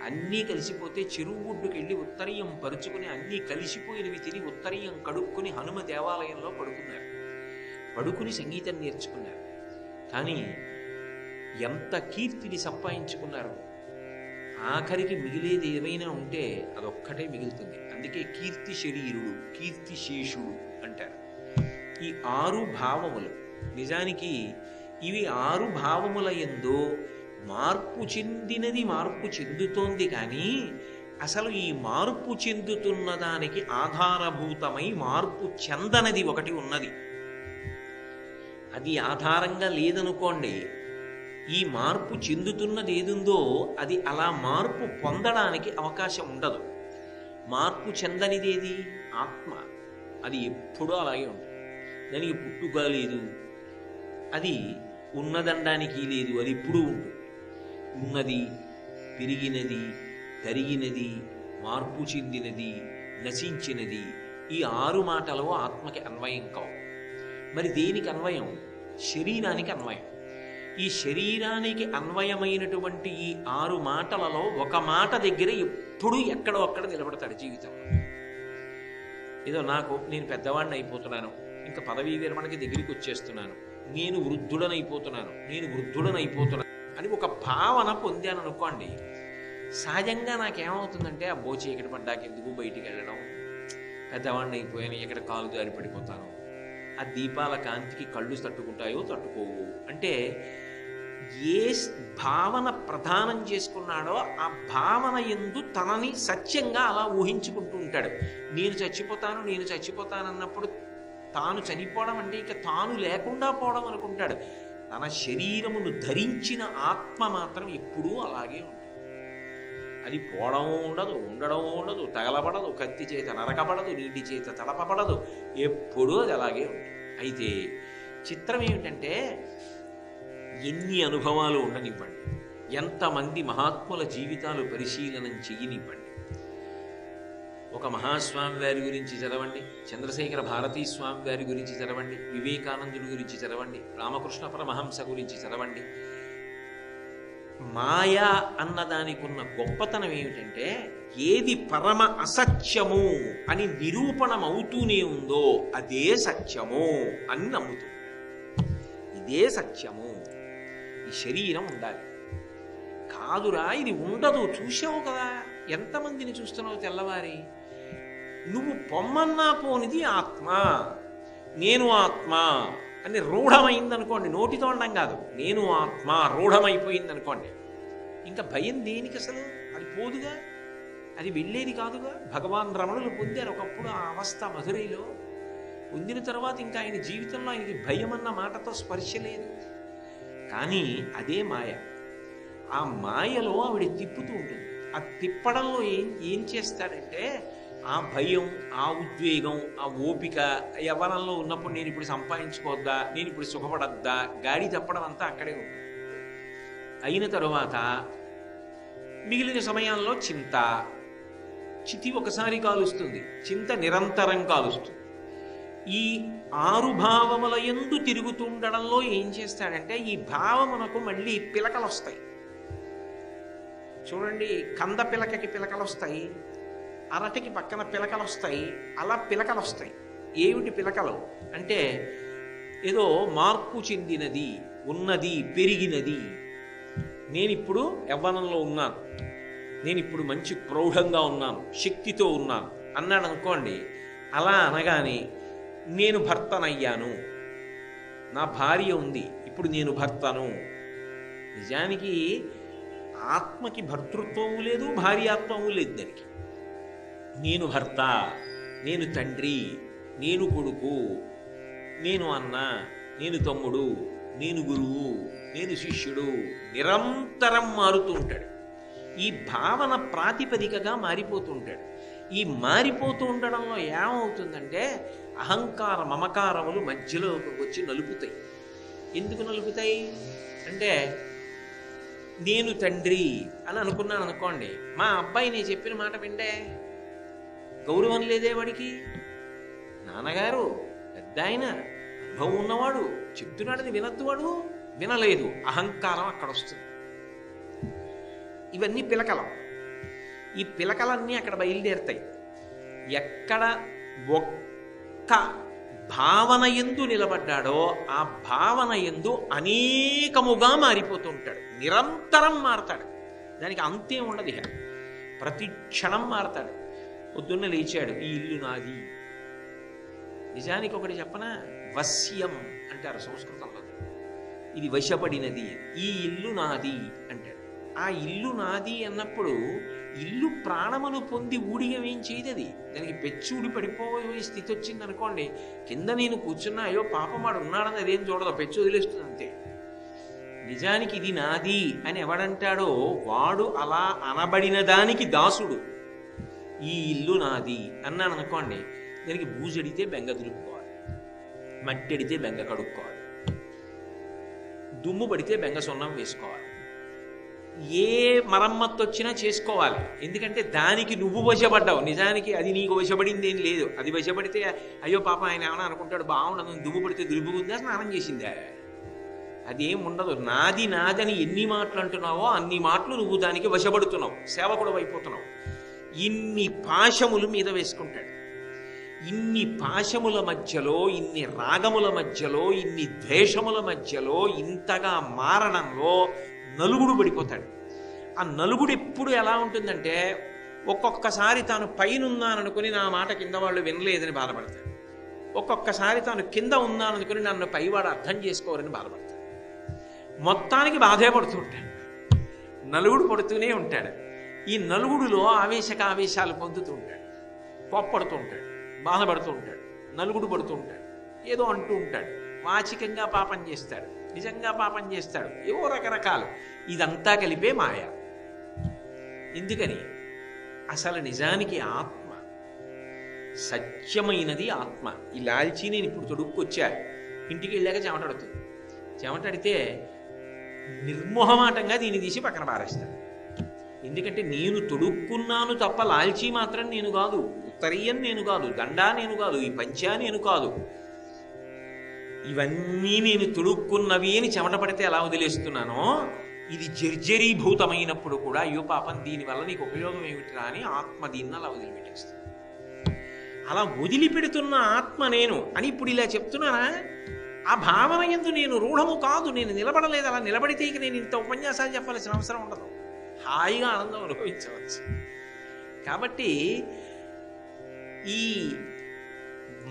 అన్నీ కలిసిపోతే చెరువు గుడ్డుకు వెళ్ళి ఉత్తరీయం పరుచుకుని అన్నీ కలిసిపోయినవి తిని ఉత్తరీయం కడుక్కుని హనుమ దేవాలయంలో పడుకుని సంగీతం నేర్చుకున్నారు. కానీ ఎంత కీర్తిని సంపాదించుకున్నారు. ఆఖరికి మిగిలేది ఏమైనా ఉంటే అదొక్కటే మిగులుతుంది. అందుకే కీర్తి శరీరుడు, కీర్తి శేషుడు అంటారు. ఈ 6 భావములు నిజానికి ఇవి 6 భావముల యందు మార్పు చెందినది మార్పు చెందుతోంది. కానీ అసలు ఈ మార్పు చెందుతున్న దానికి ఆధారభూతమై మార్పు చెందనది ఒకటి ఉన్నది. అది ఆధారంగా లేదనుకోండి, ఈ మార్పు చెందుతున్నది ఏదుందో అది అలా మార్పు పొందడానికి అవకాశం ఉండదు. మార్పు చెందనిదేది ఆత్మ. అది ఎప్పుడూ అలాగే ఉంటుంది. దానికి పుట్టుక లేదు, అది ఉన్నదనడానికి లేదు, అది ఎప్పుడూ ఉంటుంది. ఉన్నది, పెరిగినది, తరిగినది, మార్పు చెందినది, నశించినది, ఈ 6 మాటలు ఆత్మకి అన్వయం కావు. మరి దేనికి అన్వయం? శరీరానికి అన్వయం. ఈ శరీరానికి అన్వయమైనటువంటి ఈ 6 మాటలలో ఒక మాట దగ్గర ఎప్పుడూ ఎక్కడో అక్కడ నిలబడతాడు జీవితంలో. ఏదో నేను పెద్దవాడిని అయిపోతున్నాను, ఇంకా పదవీ విరమణకి దగ్గరికి వచ్చేస్తున్నాను, నేను వృద్ధుడనైపోతున్నాను అని ఒక భావన పొందాను అనుకోండి. సహజంగా నాకేమవుతుందంటే, అబ్బో చీకటి పడ్డాక ఎందుకు బయటికి వెళ్ళడం, పెద్దవాడిని అయిపోయాను, ఎక్కడ కాలు జారి పడిపోతాను, ఆ దీపాల కాంతికి కళ్ళు తట్టుకుంటాయో తట్టుకోవు అంటే, ఏ భావన ప్రధానం చేసుకున్నాడో ఆ భావన యందు తనని సత్యంగా అలా ఊహించుకుంటూ ఉంటాడు. నేను చచ్చిపోతాను అన్నప్పుడు తాను చనిపోవడం అంటే ఇక తాను లేకుండా పోవడం అనుకుంటాడు. తన శరీరమును ధరించిన ఆత్మ మాత్రం ఎప్పుడూ అలాగే ఉంటుంది. అది పోవడం ఉండదు, ఉండడం ఉండదు, తగలబడదు, కత్తి చేత నరకబడదు, నీటి చేత తడపబడదు, ఎప్పుడూ అది అలాగే ఉంటుంది. అయితే చిత్రం ఏమిటంటే, ఎన్ని అనుభవాలు ఉండనివ్వండి, ఎంతమంది మహాత్ముల జీవితాలు పరిశీలనం చెయ్యనివ్వండి, ఒక మహాస్వామి వారి గురించి చదవండి, చంద్రశేఖర భారతీ స్వామి వారి గురించి చదవండి, వివేకానందుడి గురించి చదవండి, రామకృష్ణ పరమహంస గురించి చదవండి, మాయ అన్నదానికి ఉన్న గొప్పతనం ఏమిటంటే ఏది పరమ అసత్యము అని నిరూపణమవుతూనే ఉందో అదే సత్యము అని నమ్ముతుంది. ఇదే సత్యము, ఈ శరీరం ఉండాలి. కాదురా ఇది ఉండదు, చూసావు కదా ఎంతమందిని చూస్తున్నావు తెల్లవారి. నువ్వు పొమ్మన్నా పోనిది ఆత్మ, నేను ఆత్మ అని రూఢమైందనుకోండి, నోటితో అనడం కాదు, నేను ఆత్మ రూఢమైపోయింది అనుకోండి, ఇంకా భయం దేనికి అసలు? అది పోదుగా, అది వెళ్ళేది కాదుగా. భగవాన్ రమణులు పొందారు ఒకప్పుడు ఆ అవస్థ మధురైలో. పొందిన తర్వాత ఇంకా ఆయన జీవితంలో ఆయనకి భయం అన్న మాటతో స్పర్శ లేదు. కానీ అదే మాయ. ఆ మాయలో ఆవిడ తిప్పుతూ ఉంటుంది. ఆ తిప్పడంలో ఏం చేస్తాడంటే ఆ భయం, ఆ ఉద్వేగం, ఆ ఓపిక యవ్వనంలో ఉన్నప్పుడు నేను ఇప్పుడు సంపాదించుకోవద్దా, నేను ఇప్పుడు సుఖపడద్దా, గాడి తప్పడం అంతా అక్కడే ఉంటుంది. అయిన తరువాత మిగిలిన సమయాల్లో చింత. చితి ఒకసారి కాలుస్తుంది, చింత నిరంతరం కాలుస్తుంది. ఈ 6 భావముల యందు తిరుగుతుండడంలో ఏం చేస్తాడంటే ఈ భావమునకు మళ్ళీ పిలకలు వస్తాయి. చూడండి, కంద పిలకకి పిలకలు వస్తాయి, అరటికి పక్కన పిలకలు వస్తాయి, అలా పిలకలు వస్తాయి. ఏమిటి పిలకలు అంటే ఏదో మార్పు చెందినది, ఉన్నది, పెరిగినది. నేనిప్పుడు యవ్వనంలో ఉన్నాను, నేనిప్పుడు మంచి ప్రౌఢంగా ఉన్నాను, శక్తితో ఉన్నాను అన్నాడు అనుకోండి. అలా అనగానే నేను భర్తనయ్యాను, నా భార్య ఉంది, ఇప్పుడు నేను భర్తను. నిజానికి ఆత్మకి భర్తృత్వము లేదు, భార్యాత్వము లేదు. దానికి నేను భర్త, నేను తండ్రి, నేను కొడుకు, నేను అన్న, నేను తమ్ముడు, నేను గురువు, నేను శిష్యుడు, నిరంతరం మారుతూ ఉంటాడు. ఈ భావన ప్రాతిపదికగా మారిపోతూ ఉంటాడు. ఈ మారిపోతూ ఉండడంలో ఏమవుతుందంటే అహంకార మమకారములు మధ్యలో వచ్చి నలుపుతాయి. ఎందుకు నలుపుతాయి అంటే నేను తండ్రి అని అనుకున్నాను అనుకోండి, మా అబ్బాయి నేను చెప్పిన మాట విండే, గౌరవం లేదే వాడికి. నాన్నగారు పెద్ద ఆయన, అనుభవం ఉన్నవాడు, చెప్తున్నాడని వినద్దు, వాడు వినలేదు. అహంకారం అక్కడ వస్తుంది. ఇవన్నీ పిలకలం. ఈ పిలకలన్నీ అక్కడ బయలుదేరుతాయి. ఎక్కడ ఒక్క భావన యందు నిలబడ్డాడో ఆ భావన యందు అనేకముగా మారిపోతూ ఉంటాడు. నిరంతరం మారతాడు, దానికి అంతే ఉండదు. ఇక ప్రతి క్షణం మారతాడు. పొద్దున్న లేచాడు, ఈ ఇల్లు నాది. నిజానికి ఒకటి చెప్పనా, వశ్యం అంటారు సంస్కృతంలో. ఇది వశపడినది, ఈ ఇల్లు నాది అంటాడు. ఆ ఇల్లు నాది అన్నప్పుడు ఇల్లు ప్రాణమును పొంది ఊడిగం ఏం చేయదది. దానికి పెచ్చూడి పడిపోయే స్థితి వచ్చింది అనుకోండి, కింద నేను కూర్చున్నా అయ్యో పాపం వాడు ఉన్నాడని అదేం చూడదు, పెచ్చు వదిలేస్తుంది అంతే. నిజానికి ఇది నాది అని ఎవడంటాడో వాడు అలా అనబడిన దానికి దాసుడు. ఈ ఇల్లు నాది అన్నాను అనుకోండి, దానికి బూజడితే బెంగ దులుపుకోవాలి, మట్టి అడితే బెంగ కడుక్కోవాలి, దుమ్ము పడితే బెంగ సున్నం వేసుకోవాలి, ఏ మరమ్మత్తు వచ్చినా చేసుకోవాలి. ఎందుకంటే దానికి నువ్వు వశపడ్డావు. నిజానికి అది నీకు వశపడింది ఏం లేదు. అది వశపడితే అయ్యో పాప ఆయన ఏమైనా అనుకుంటాడు, బాగుండదు, దుమ్ము పడితే దులుపుకుందా, స్నానం చేసిందా, అదేం ఉండదు. నాది నాదని ఎన్ని మాటలు అంటున్నావో అన్ని మాటలు నువ్వు దానికి వశపడుతున్నావు, సేవకుడు అయిపోతున్నావు. ఇన్ని పాశములు మీద వేసుకుంటాడు. ఇన్ని పాశముల మధ్యలో, ఇన్ని రాగముల మధ్యలో, ఇన్ని ద్వేషముల మధ్యలో ఇంతగా మారడంలో నలుగుడు పడిపోతాడు. ఆ నలుగుడు ఎప్పుడు ఎలా ఉంటుందంటే ఒక్కొక్కసారి తాను పైనున్నాననుకుని నా మాట కింద వాళ్ళు వినలేదని బాధపడతాడు. ఒక్కొక్కసారి తాను కింద ఉన్నాననుకుని నన్ను పైవాడు అర్థం చేసుకోరని బాధపడతాడు. మొత్తానికి బాధే పడుతూ ఉంటాడు, నలుగుడు పడుతూనే ఉంటాడు. ఈ నలుగుడులో ఆవేశాలు పొందుతూ ఉంటాడు, కోప్పడుతూ ఉంటాడు, బాధపడుతూ ఉంటాడు, నలుగుడు పడుతూ ఉంటాడు, ఏదో అంటూ ఉంటాడు, వాచికంగా పాపం చేస్తాడు, నిజంగా పాపం చేస్తాడు, ఏవో రకరకాలు. ఇదంతా కలిపే మాయ. ఎందుకని అసలు నిజానికి ఆత్మ సత్యమైనది. ఆత్మ ఈ లాల్చీ నేను ఇప్పుడు తొడుక్కొచ్చా, ఇంటికి వెళ్ళాక చెమటడుతుంది. చెమటడితే నిర్మోహమాటంగా దీన్ని తీసి పక్కన పారేస్తాడు. ఎందుకంటే నేను తొడుక్కున్నాను తప్ప లాల్చీ మాత్రం నేను కాదు, ఉత్తరీయం నేను కాదు, దండా నేను కాదు, ఈ పంచా నేను కాదు. ఇవన్నీ నేను తొడుక్కున్నవి అని చెమట పడితే ఎలా వదిలేస్తున్నానో ఇది జర్జరీభూతమైనప్పుడు కూడా అయ్యో పాపం దీనివల్ల నీకు ఉపయోగం ఏమిటిరా అని ఆత్మ దీన్ని అలా వదిలిపెట్టేస్తుంది. అలా వదిలిపెడుతున్న ఆత్మ నేను అని ఇప్పుడు ఇలా చెప్తున్నానా? ఆ భావన యందు నేను రూఢము కాదు, నేను నిలబడలేదు. అలా నిలబడితే ఇక నేను ఇంత ఉపన్యాసాలు చెప్పాల్సిన అవసరం ఉండదు, హాయిగా ఆనందం అనుభవించవచ్చు. కాబట్టి ఈ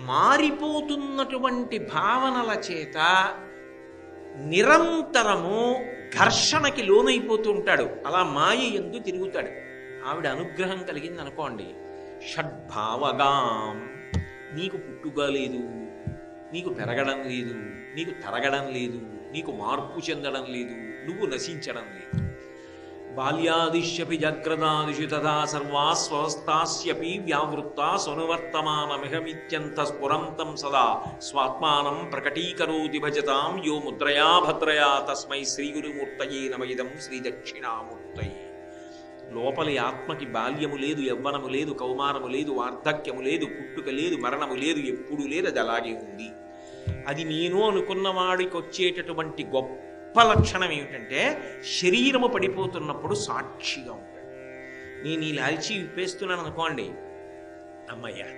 మారిపోతున్నటువంటి భావనల చేత నిరంతరము ఘర్షణకి లోనైపోతూ ఉంటాడు. అలా మాయ యందు తిరుగుతాడు. ఆవిడ అనుగ్రహం కలిగింది అనుకోండి, షడ్భావగాం, నీకు పుట్టుక లేదు, నీకు పెరగడం లేదు, నీకు తరగడం లేదు, నీకు మార్పు చెందడం లేదు, నువ్వు నశించడం లేదు. బాల్యాదిశ్యపి జాగ్రత్తాదిషు తదా సర్వాస్వస్థాస్యపి వ్యావృత్తా స్వనువర్తమానమిహమిత్యంత స్ఫురంతం సదా స్వాత్మానం ప్రకటీకరోతి భజతాం యో ముద్రయా భద్రయా తస్మై శ్రీగురుమూర్తయే నమయిదం శ్రీదక్షిణామూర్తయే. లోపలి ఆత్మకి బాల్యము లేదు, యవ్వనము లేదు, కౌమారము లేదు, వార్ధక్యము లేదు, పుట్టుక లేదు, మరణము లేదు, ఎప్పుడు లేదు, అది అలాగే ఉంది. అది నేను అనుకున్నవాడికి వచ్చేటటువంటి గొప్ప లక్షణం ఏమిటంటే శరీరము పడిపోతున్నప్పుడు సాక్షిగా ఉంటాడు. నేను ఈ లాల్చీ విప్పేస్తున్నాను అనుకోండి, అమ్మయ్యా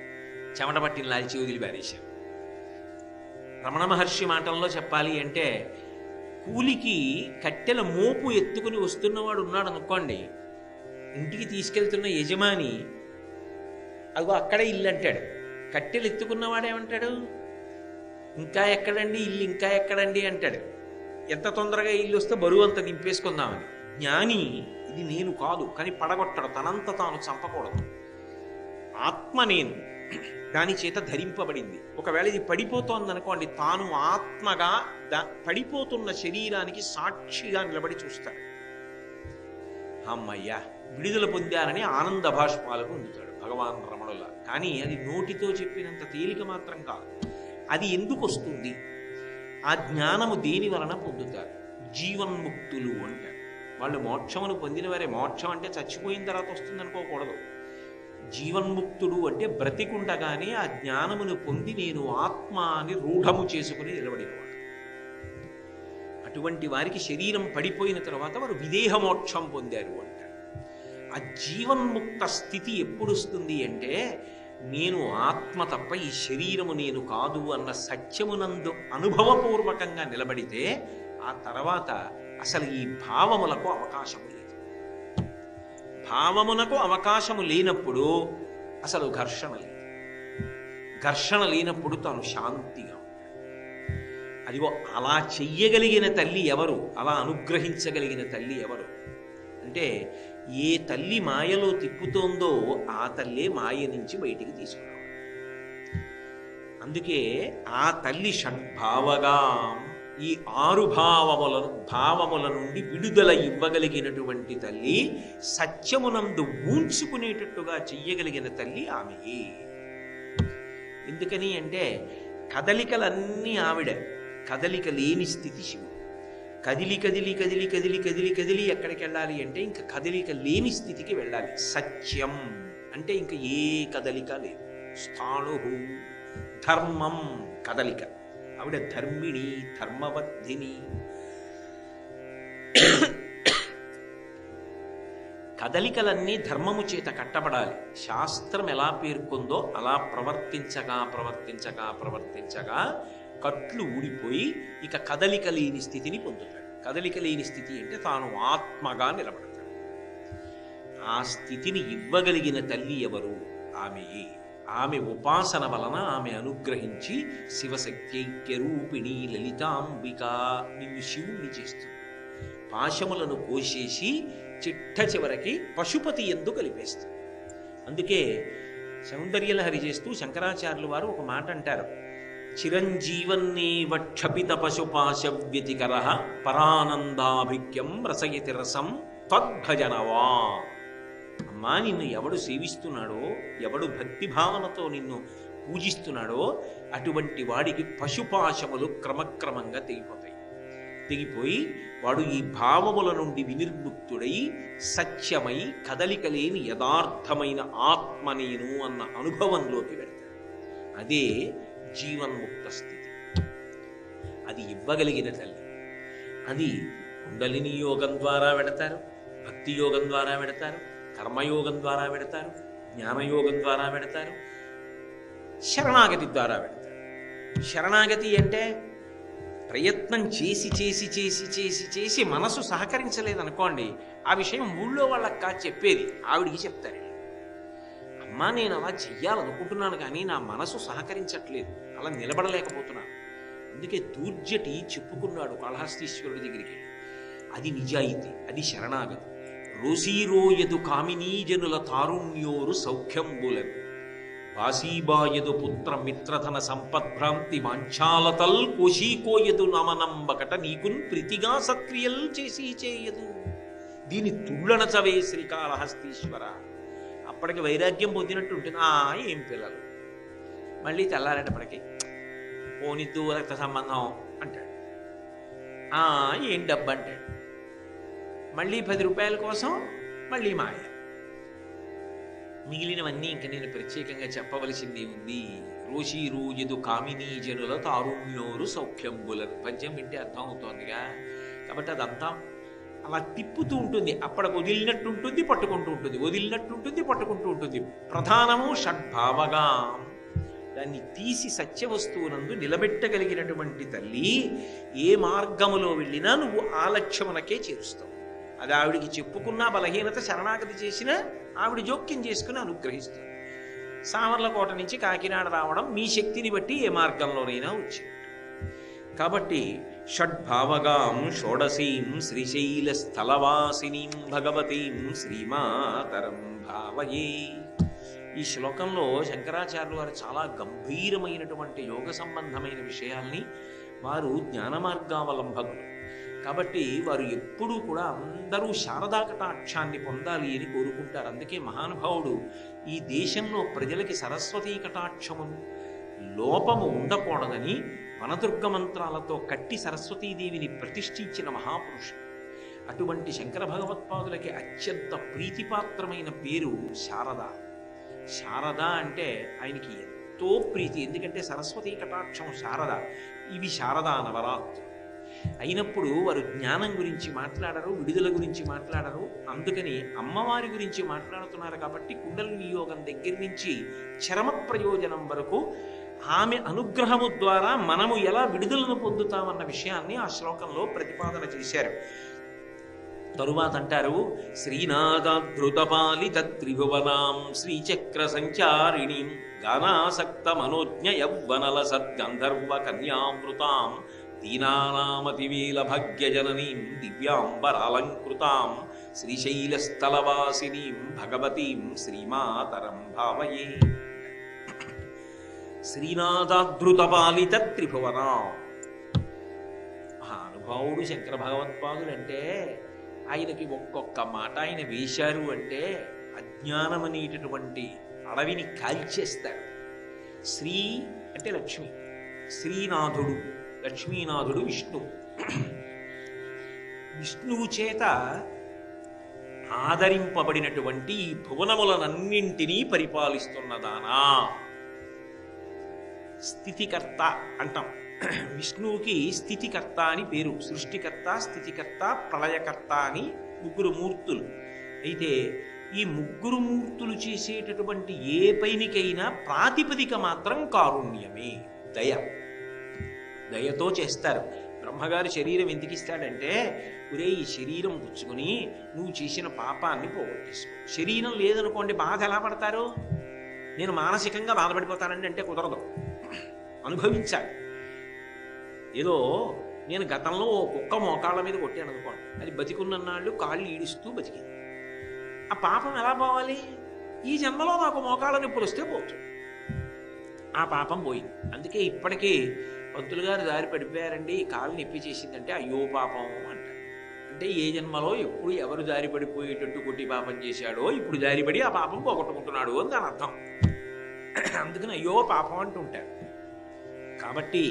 చెమట పట్టిన లాల్చీ వదిలిపారేశాను. రమణ మహర్షి మాటల్లో చెప్పాలి అంటే, కూలికి కట్టెల మోపు ఎత్తుకుని వస్తున్నవాడు ఉన్నాడు అనుకోండి, ఇంటికి తీసుకెళ్తున్న యజమాని అదిగో అక్కడే ఇల్లు అంటాడు. కట్టెలు ఎత్తుకున్నవాడేమంటాడు, ఇంకా ఎక్కడండి ఇల్లు, ఇంకా ఎక్కడండి అంటాడు. ఎంత తొందరగా ఇల్లు వస్తే బరువు అంత దింపేసుకుందామని. జ్ఞాని ఇది నేను కాదు కానీ పడగొట్టడు, తనంత తాను చంపకూడదు. ఆత్మ నేను, దాని చేత ధరింపబడింది. ఒకవేళ ఇది పడిపోతోంది అనుకోండి, తాను ఆత్మగా పడిపోతున్న శరీరానికి సాక్షిగా నిలబడి చూస్తాడు. అమ్మయ్యా విడుదల పొందారని ఆనంద భాష్పాలు పొందుతాడు భగవాన్ రమణుల. కానీ అది నోటితో చెప్పినంత తేలిక మాత్రం కాదు. అది ఎందుకు వస్తుంది? ఆ జ్ఞానము దేని వలన పొందుతారు? జీవన్ముక్తులు అంటారు. వాళ్ళు మోక్షమును పొందిన వారే. మోక్షం అంటే చచ్చిపోయిన తర్వాత వస్తుంది అనుకోకూడదు. జీవన్ముక్తుడు అంటే బ్రతికుండగానే ఆ జ్ఞానమును పొంది నేను ఆత్మ అని రూఢము చేసుకుని నిలబడినవాడు. అటువంటి వారికి శరీరం పడిపోయిన తర్వాత వారు విదేహ మోక్షం పొందారు అంటారు. ఆ జీవన్ముక్త స్థితి ఎప్పుడు వస్తుంది అంటే, నేను ఆత్మ తప్ప ఈ శరీరము నేను కాదు అన్న సత్యమునందు అనుభవపూర్వకంగా నిలబడితే ఆ తర్వాత అసలు ఈ భావములకు అవకాశము లేదు. భావమునకు అవకాశము లేనప్పుడు అసలు ఘర్షణ లేదు. ఘర్షణ లేనప్పుడు తాను శాంతిగా ఉంటాడు. అదిగో అలా చెయ్యగలిగిన తల్లి ఎవరు, అలా అనుగ్రహించగలిగిన తల్లి ఎవరు అంటే, ఏ తల్లి మాయలో తిప్పుతోందో ఆ తల్లే మాయ నుంచి బయటికి తీసుకురావాలి. అందుకే ఆ తల్లి షడ్భావగా, ఈ 6 భావముల నుండి విడుదల ఇవ్వగలిగినటువంటి తల్లి, సత్యమునందు ఊంచుకునేటట్టుగా చెయ్యగలిగిన తల్లి ఆమెయే. ఎందుకని అంటే కదలికలన్నీ ఆవిడ, కదలిక లేని స్థితి శివుడు. కదిలి కదిలి కదిలి కదిలి కదిలి కదిలి ఎక్కడికి వెళ్ళాలి అంటే ఇంకా కదలిక లేని స్థితికి వెళ్ళాలి. సత్యం అంటే ఇంకా ఏ కదలిక లేదు. స్థాణు ధర్మం కదలిక, ఆవిడ ధర్మిణి, ధర్మబద్ధిని. కదలికలన్నీ ధర్మము చేత కట్టబడాలి. శాస్త్రం ఎలా పేర్కొందో అలా ప్రవర్తించగా ప్రవర్తించగా ప్రవర్తించగా కట్లు ఊడిపోయి ఇక కదలిక లేని స్థితిని పొందుతాడు. కదలిక లేని స్థితి అంటే తాను ఆత్మగా నిలబడతాడు. ఆ స్థితిని ఇవ్వగలిగిన తల్లి ఎవరు? ఆమెయే. ఆమె ఉపాసన వలన ఆమె అనుగ్రహించి శివశక్త్యైక్యరూపిణి లలితాంబిక నిన్ను శివుణ్ణి చేస్తుంది. పాశములను కోసేసి చిట్ట చివరికి పశుపతి యందు కలిపేస్తుంది. అందుకే సౌందర్యలహరి చేస్తూ శంకరాచార్యులు వారు ఒక మాట అంటారు, చిరంజీవన్నేవ క్షపిత పశుపాశ వ్యతికర పరానందాభిక్యం రసయతి రసం తద్భజనవా. అమ్మా, నిన్ను ఎవడు సేవిస్తున్నాడో, ఎవడు భక్తి భావనతో నిన్ను పూజిస్తున్నాడో అటువంటి వాడికి పశుపాశములు క్రమక్రమంగా తెగిపోతాయి. తెగిపోయి వాడు ఈ భావముల నుండి వినిర్ముక్తుడై సత్యమై కదలిక లేని యథార్థమైన ఆత్మ నేను అన్న అనుభవంలోకి వెళ్తాడు. అదే జీవన్ముక్త స్థితి. అది ఇవ్వగలిగిన తల్లి. అది కుండలిని యోగం ద్వారా వెడతారు, భక్తి యోగం ద్వారా వెడతారు, కర్మయోగం ద్వారా వెడతారు, జ్ఞానయోగం ద్వారా వెడతారు, శరణాగతి ద్వారా వెడతారు. శరణాగతి అంటే ప్రయత్నం చేసి చేసి చేసి చేసి చేసి మనసు సహకరించలేదనుకోండి, ఆ విషయం ఊళ్ళో వాళ్ళకి కాదు చెప్పేది, ఆవిడికి చెప్తారు. అమ్మా నేను అలా చెయ్యాలనుకుంటున్నాను కానీ నా మనసు సహకరించట్లేదు, అలా నిలబడలేకపోతున్నాను. అందుకే దూర్జటి చెప్పుకున్నాడు కాళహస్తీశ్వరుడి దగ్గరికి వెళ్ళి. అది నిజాయితీ, అది శరణాగతి. రోసీరోయదు కామినీజనుల తారుణ్యోరు సౌఖ్యంబులను వాసీబాయదు పుత్ర మిత్రధన సంపద్భ్రాంతి వాంఛాలతల్ కోశీకోయదు నమనంబకట నీకున్ ప్రీతిగా సత్క్రియల్ చేసి చేయదు. దీని తుళ్ళనచవే శ్రీకాళహస్తీశ్వర. అప్పటికి వైరాగ్యం పొందినట్టు ఉంటుంది. ఏం పిల్లలు, మళ్ళీ తెల్లారేటప్పటికి పోనిద్దు రక్త సంబంధం అంటాడు. ఏం డబ్బు అంటాడు. మళ్ళీ 10 రూపాయల కోసం మళ్ళీ మాయ. మిగిలినవన్నీ ఇంక నేను ప్రత్యేకంగా చెప్పవలసింది ఉంది. రోషి రోజు కామినీ జనుల తారుణ్యోరు సౌఖ్యంబులరు. పద్యం వింటే అర్థం అవుతోందిగా. కాబట్టి అదంతా అలా తిప్పుతూ ఉంటుంది. అప్పటికి వదిలినట్టు ఉంటుంది, పట్టుకుంటూ ఉంటుంది, వదిలినట్టు ఉంటుంది, పట్టుకుంటూ ఉంటుంది. ప్రధానము షడ్భావగా దాన్ని తీసి సత్యవస్తువునందు నిలబెట్టగలిగినటువంటి తల్లి ఏ మార్గములో వెళ్ళినా నువ్వు ఆ లక్ష్యమునకే చేరుస్తావు. అది ఆవిడికి చెప్పుకున్నా బలహీనత, శరణాగతి చేసినా ఆవిడ జోక్యం చేసుకుని అనుగ్రహిస్తుంది. సామర్లకోట నుంచి కాకినాడ రావడం మీ శక్తిని బట్టి ఏ మార్గంలోనైనా వచ్చింది. కాబట్టి షడ్భావగాం షోడశీం శ్రీశైల స్థలవాసినీం భగవతీం శ్రీమాతరం భావయే. ఈ శ్లోకంలో శంకరాచార్యులు వారు చాలా గంభీరమైనటువంటి యోగ సంబంధమైన విషయాల్ని, వారు జ్ఞాన మార్గావలంబకులు కాబట్టి వారు ఎప్పుడూ కూడా అందరూ శారదా కటాక్షాన్ని పొందాలి అని కోరుకుంటారు. అందుకే మహానుభావుడు ఈ దేశంలో ప్రజలకి సరస్వతీ కటాక్షము లోపము ఉండకూడదని వనదుర్గ మంత్రాలతో కట్టి సరస్వతీదేవిని ప్రతిష్ఠించిన మహాపురుషుడు. అటువంటి శంకర భగవత్పాదులకి అత్యంత ప్రీతిపాత్రమైన పేరు శారద. శారద అంటే ఆయనకి ఎంతో ప్రీతి, ఎందుకంటే సరస్వతీ కటాక్షం శారద. ఇవి శారదా నవరాత్రులు అయినప్పుడు వారు జ్ఞానం గురించి మాట్లాడరు, విడుదల గురించి మాట్లాడరు. అందుకని అమ్మవారి గురించి మాట్లాడుతున్నారు కాబట్టి కుండలిని యోగం దగ్గర నుంచి చరమ ప్రయోజనం వరకు ఆమె అనుగ్రహము ద్వారా మనము ఎలా విడుదలను పొందుతామన్న విషయాన్ని ఆ శ్లోకంలో ప్రతిపాదన చేశారు. తరువాత అంటారు, శ్రీనాథాధృతపాలిత త్రిభువనాం శ్రీచక్ర సంచారిణీం గానాసక్త మనోజ్ఞ యవ్వనల సద్గంధర్వ కన్యామృతాం దీనానామతివేల భాగ్యజననీం దివ్యాంబరాలంకృతాం శ్రీశైలస్థలవాసినీం భగవతీం శ్రీమాతరం భావయే. శ్రీనాథాధృతపాలిత త్రిభువనాం. మహానుభావుడు శంకర భగవత్పాదులంటే ఆయనకి ఒక్కొక్క మాట ఆయన వేశారు అంటే అజ్ఞానం అనేటటువంటి అడవిని కాల్చేస్తారు. శ్రీ అంటే లక్ష్మి, శ్రీనాథుడు లక్ష్మీనాథుడు విష్ణువు. విష్ణువు చేత ఆదరింపబడినటువంటి ఈ భువనములనన్నింటినీ పరిపాలిస్తున్నదానా. స్థితికర్త అంటాం. విష్ణువుకి స్థితికర్త అని పేరు. సృష్టికర్త, స్థితికర్త, ప్రళయకర్త అని 3 మూర్తులు. అయితే ఈ 3 మూర్తులు చేసేటటువంటి ఏ పైనికైనా ప్రాతిపదిక మాత్రం కారుణ్యమే, దయ. దయతో చేస్తారు. బ్రహ్మగారు శరీరం ఎందుకు ఇస్తాడంటే, ఒరే ఈ శరీరం పుచ్చుకొని నువ్వు చేసిన పాపాన్ని పోగొట్టేసుకో. శరీరం లేదనుకోండి, బాధ ఎలా పడతారు? నేను మానసికంగా బాధపడిపోతానండి అంటే కుదరదు, అనుభవించాలి. ఏదో నేను గతంలో ఓ కుక్క మోకాళ్ళ మీద కొట్టాను అనుకోండి, అది బతికున్నన్నాళ్ళు కాళ్ళు ఈడుస్తూ బతికింది. ఆ పాపం ఎలా పోవాలి? ఈ జన్మలో నాకు మోకాళ్ళ నొప్పులు వస్తే పోతుంది, ఆ పాపం పోయింది. అందుకే ఇప్పటికీ పంతులు గారు దారి పడిపోయారండి, కాళ్ళు నొప్పి చేసిందంటే అయ్యో పాపం అంటారు. అంటే ఏ జన్మలో ఎప్పుడు ఎవరు దారి పడిపోయేటట్టు కొట్టి పాపం చేశాడో ఇప్పుడు దారిపడి ఆ పాపం పోగొట్టుకుంటున్నాడు అని దాని అర్థం. అందుకని అయ్యో పాపం అంటుంటారు. కాబట్టి